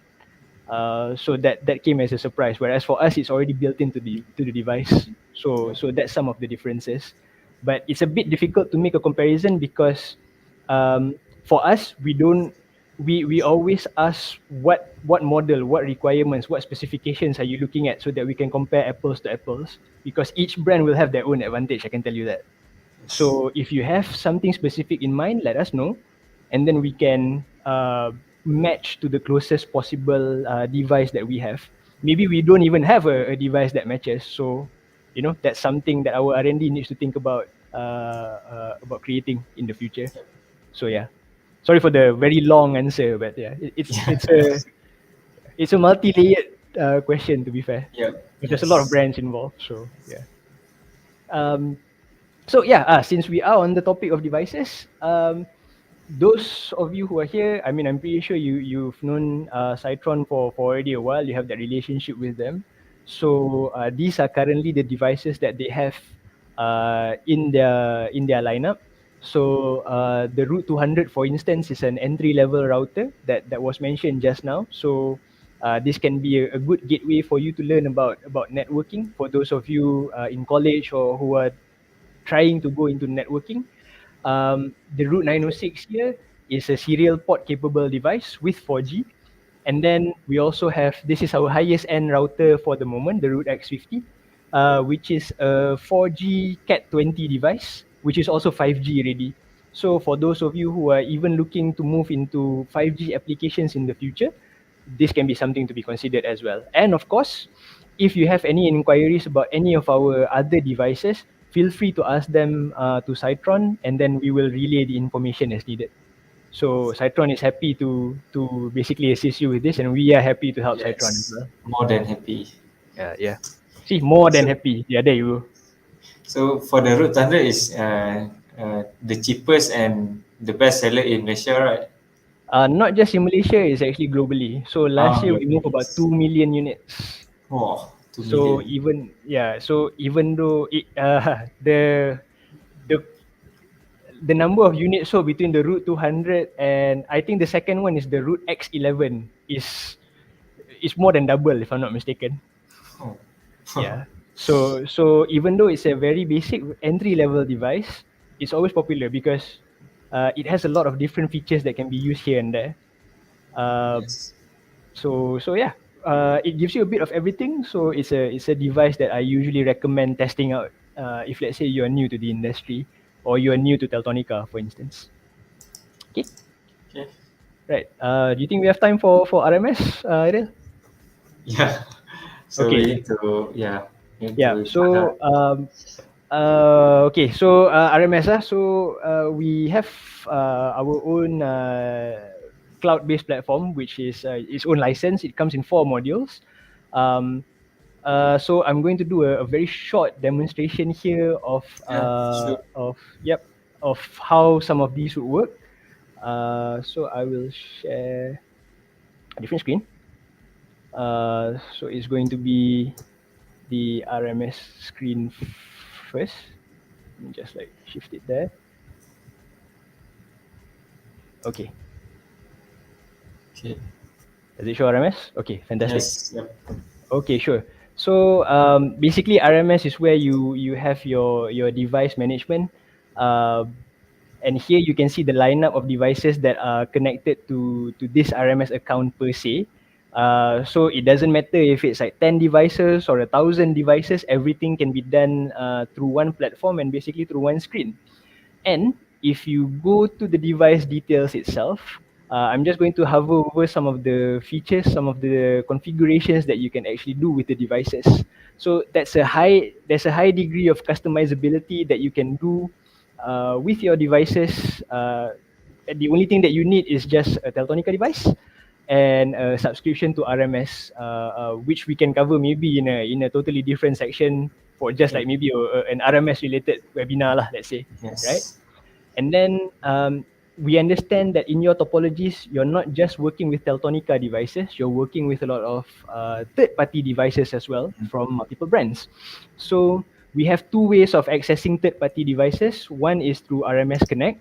So that came as a surprise. Whereas for us, it's already built into the device. So that's some of the differences. But it's a bit difficult to make a comparison because for us, we always ask what model, what requirements, what specifications are you looking at, so that we can compare apples to apples. Because each brand will have their own advantage. I can tell you that. Yes. So if you have something specific in mind, let us know, and then we can match to the closest possible device that we have. Maybe we don't even have a device that matches. So that's something that our R&D needs to think about creating in the future. So yeah, sorry for the very long answer, but yeah, Yes. it's a multi-layered question, to be fair. Yep. But there's a lot of Yes. brands involved. So yeah. Um, so yeah, since we are on the topic of devices, those of you who are here, I mean, I'm pretty sure you've known Cytron for already a while. You have that relationship with them. So these are currently the devices that they have in their lineup. So the Root 200, for instance, is an entry-level router that was mentioned just now. So this can be a good gateway for you to learn about networking for those of you in college or who are trying to go into networking. The Root 906 here is a serial port capable device with 4G. And then we also have, this is our highest end router for the moment, the Root X50, which is a 4G Cat20 device, which is also 5G ready. So for those of you who are even looking to move into 5G applications in the future, this can be something to be considered as well. And of course, if you have any inquiries about any of our other devices, feel free to ask them to Cytron, and then we will relay the information as needed. So Cytron is happy to basically assist you with this, and we are happy to help Cytron as Yes. well. More than happy. Yeah. See, more than So, happy. Yeah, there you go. so for the Root Thunder is the cheapest and the best seller in Malaysia, right? Not just in Malaysia, it's actually globally. So last year we moved Globally, about yes. 2 million units. Oh, two So million. even though the the number of units sold between the Root 200 and I think the second one is the Root X11 it's more than double if I'm not mistaken. Oh. Yeah. So even though it's a very basic entry level device, it's always popular because it has a lot of different features that can be used here and there. Uh, Yes. so yeah, it gives you a bit of everything. So it's a device that I usually recommend testing out. If let's say you are new to the industry or you are new to Teltonika, for instance. Okay, Okay. right. Do you think we have time for RMS, Irel? Yeah. So we Okay. need to, yeah, need Yeah. to find out. Okay. So RMS. We have our own cloud-based platform, which is its own license. It comes in 4 modules. Um, so I'm going to do a very short demonstration here Yeah, sure. yep, of how some of these would work. So I will share a different screen. So it's going to be the RMS screen first. Let me just like shift it there. Okay. Okay. Does it show RMS? Okay, fantastic. Yes. Yep. Okay, sure. So basically, RMS is where you have your device management, uh, and here you can see the lineup of devices that are connected to this RMS account per se. So it doesn't matter if it's like 10 devices or 1,000 devices. Everything can be done through one platform and basically through one screen. And if you go to the device details itself, I'm just going to hover over some of the features, some of the configurations that you can actually do with the devices. So there's a high degree of customizability that you can do with your devices. And the only thing that you need is just a Teltonika device and a subscription to RMS, which we can cover maybe in a totally different section for just Okay. like maybe an RMS related webinar lah, let's say, right? Yes. And then we understand that in your topologies, you're not just working with Teltonika devices, you're working with a lot of third-party devices as well from multiple brands. So we have 2 ways of accessing third-party devices. One is through RMS Connect,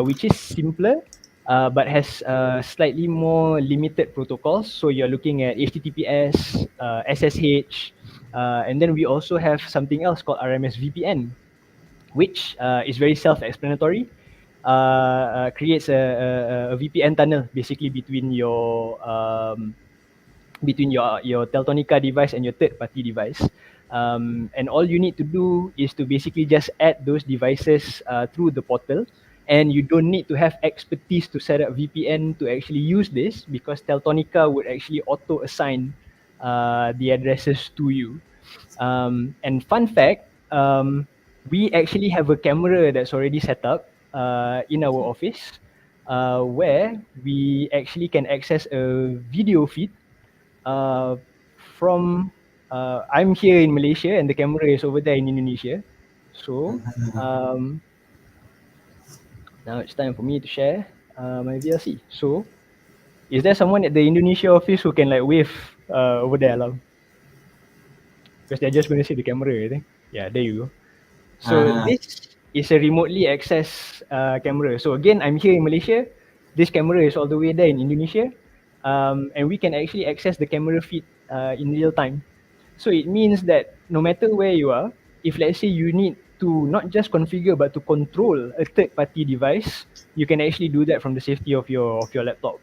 which is simpler, but has slightly more limited protocols. So you're looking at HTTPS, SSH, and then we also have something else called RMS VPN, which is very self-explanatory. Creates a VPN tunnel basically between your Teltonika device and your third-party device. And all you need to do is to basically just add those devices through the portal, and you don't need to have expertise to set up VPN to actually use this because Teltonika would actually auto assign the addresses to you. And fun fact, we actually have a camera that's already set up in our office, where we actually can access a video feed uh, from. I'm here in Malaysia and the camera is over there in Indonesia. So now it's time for me to share my VLC. So is there someone at the Indonesia office who can like wave over there, lah? Because they're just going to see the camera, I think. Yeah, there you go. So Uh-huh. this is a remotely accessed camera. So again, I'm here in Malaysia. This camera is all the way there in Indonesia, and we can actually access the camera feed in real time. So it means that no matter where you are, if let's say you need to not just configure but to control a third-party device, you can actually do that from the safety of your laptop.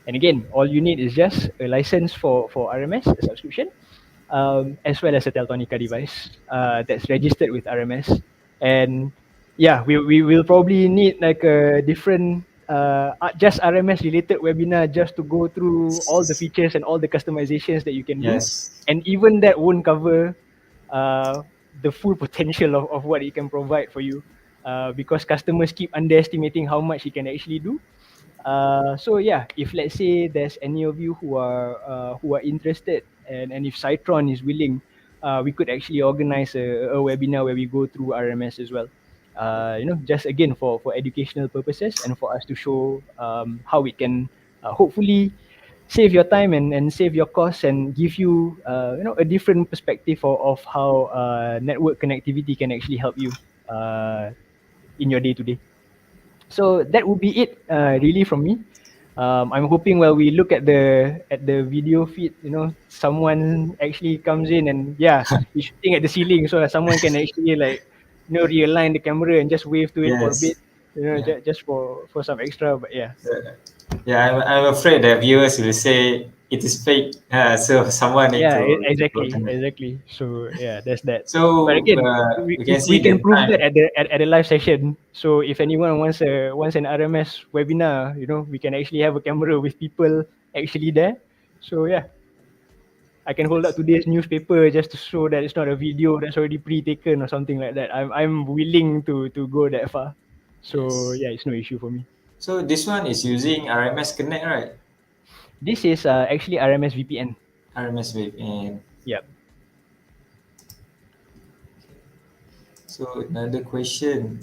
And again, all you need is just a license for RMS, a subscription, as well as a Teltonika device that's registered with RMS. And yeah, we will probably need like a different just RMS related webinar just to go through all the features and all the customizations that you can do. Yes. And even that won't cover uh, the full potential of what it can provide for you, because customers keep underestimating how much it can actually do. So yeah, if let's say there's any of you who are interested, and if Citron is willing, we could actually organize a webinar where we go through RMS as well. Just again for educational purposes and for us to show how it can hopefully save your time and save your costs and give you a different perspective of how network connectivity can actually help you in your day to day. So that would be it really from me. I'm hoping while we look at the video feed, someone actually comes in and yeah, he's shooting at the ceiling, so that someone can actually like realign the camera and just wave to it for a bit, Yes. Yeah. just for some extra. But yeah, Uh, yeah, I'm afraid that viewers will say it is fake. So someone need yeah, to exactly, connect. exactly. So yeah, that's that. But So again, we can we see can the prove that time. at the live session. So if anyone wants an RMS webinar, we can actually have a camera with people actually there. So yeah, I can hold up today's newspaper just to show that it's not a video that's already pre-taken or something like that. I'm willing to go that far. So Yes. yeah, it's no issue for me. So this one is using RMS Connect, right? This is actually RMS VPN. RMS Wave. And Yeah. so another question: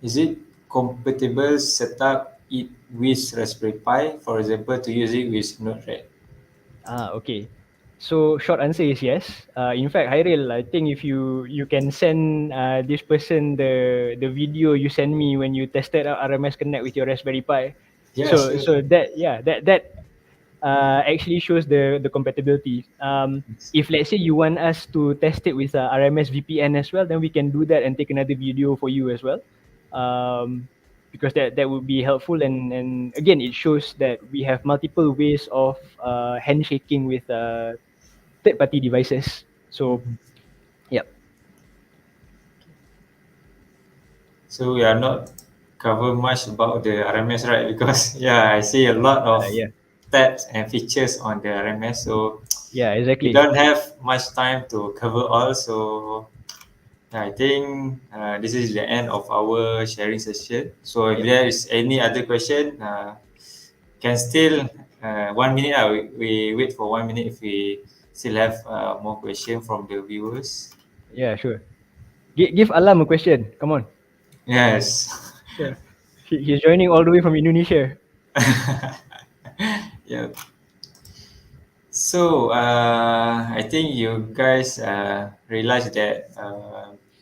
is it compatible set up it with Raspberry Pi, for example, to use it with Node-RED? Okay. So short answer is yes. In fact, Hairil, I think if you can send this person the video you sent me when you tested out RMS Connect with your Raspberry Pi. Yeah, So sure. that yeah that actually shows the compatibility. If let's say you want us to test it with RMS VPN as well, then we can do that and take another video for you as well. Um, because that would be helpful, and again it shows that we have multiple ways of handshaking with third party devices. So Mhm. yeah, So we are not cover much about the RMS, right? Because yeah, I see a lot of yeah, tabs and features on the RMS. So yeah, we exactly. don't have much time to cover all. So I think this is the end of our sharing session. So if Yep. there is any other question, can still 1 minute. We wait for 1 minute if we still have more question from the viewers. Yeah, sure. Give Alam a question. Come on. Yes. Yeah. He's joining all the way from Indonesia. Yeah. So I think you guys realize that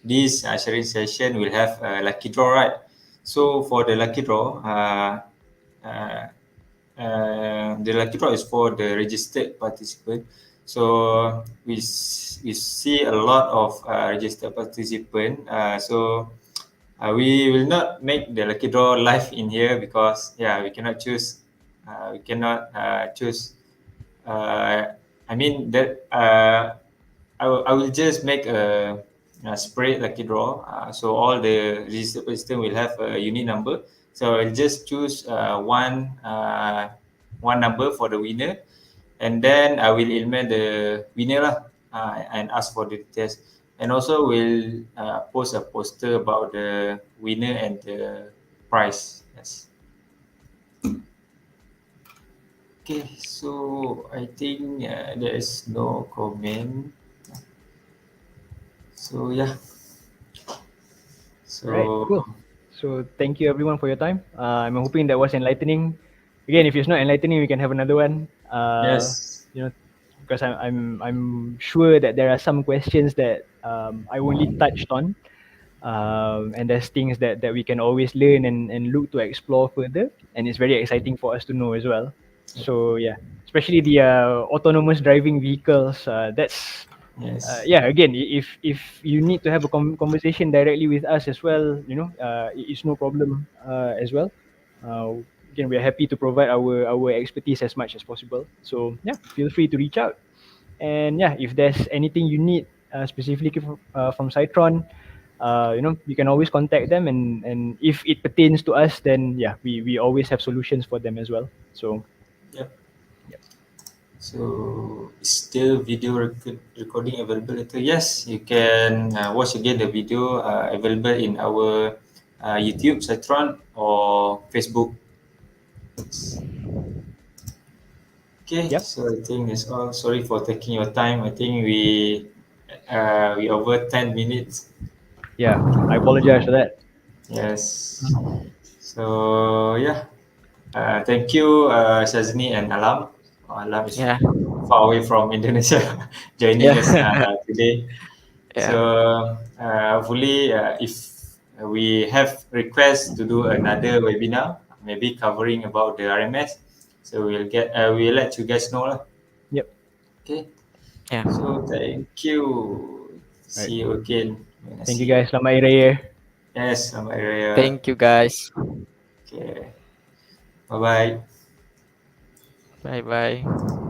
this sharing session will have a lucky draw, right? So for the lucky draw, uh, the lucky draw is for the registered participant. So we see a lot of registered participant. So we will not make the lucky draw live in here because yeah, we cannot choose. We cannot choose. I mean that I will just make a spread lucky draw. So all the registered participant will have a unique number. So I'll just choose one number for the winner, and then I will email the winner lah, and ask for the details. And also will post a poster about the winner and the prize. Yes. Okay, so I think there is no comment. So yeah, All right, so cool. So thank you everyone for your time. I'm hoping that was enlightening. Again, if it's not enlightening, we can have another one. yes, You know, because I'm sure that there are some questions that I only touched on, and there's things that we can always learn and look to explore further, and it's very exciting for us to know as well. So yeah, especially the autonomous driving vehicles. That's yes, yeah, again, if you need to have a conversation directly with us as well, it's no problem as well. Again, we are happy to provide our expertise as much as possible. So yeah, feel free to reach out. And yeah, if there's anything you need specifically from Citron, you can always contact them, and if it pertains to us, then yeah, we always have solutions for them as well. So yep. yeah, So is still video recording available later? Yes, you can watch again the video available in our YouTube, Citron, or Facebook. Okay, yep, so I think that's all. Sorry for taking your time. I think we over 10 minutes. yeah, I apologize for that. Yes. So yeah, thank you, Shazni and Alam. Alam is Yeah, far away from Indonesia, joining us yeah, today. So yeah, hopefully, if we have requests to do another webinar, maybe covering about the RMS. So we'll let you guys know lah. Yep. Okay. Yeah. So thank you. All right. See you again when I Thank you see you. guys. Selamat Hari Raya. Yes, Selamat Hari Raya. Thank you guys. Okay. Bye bye. Bye bye.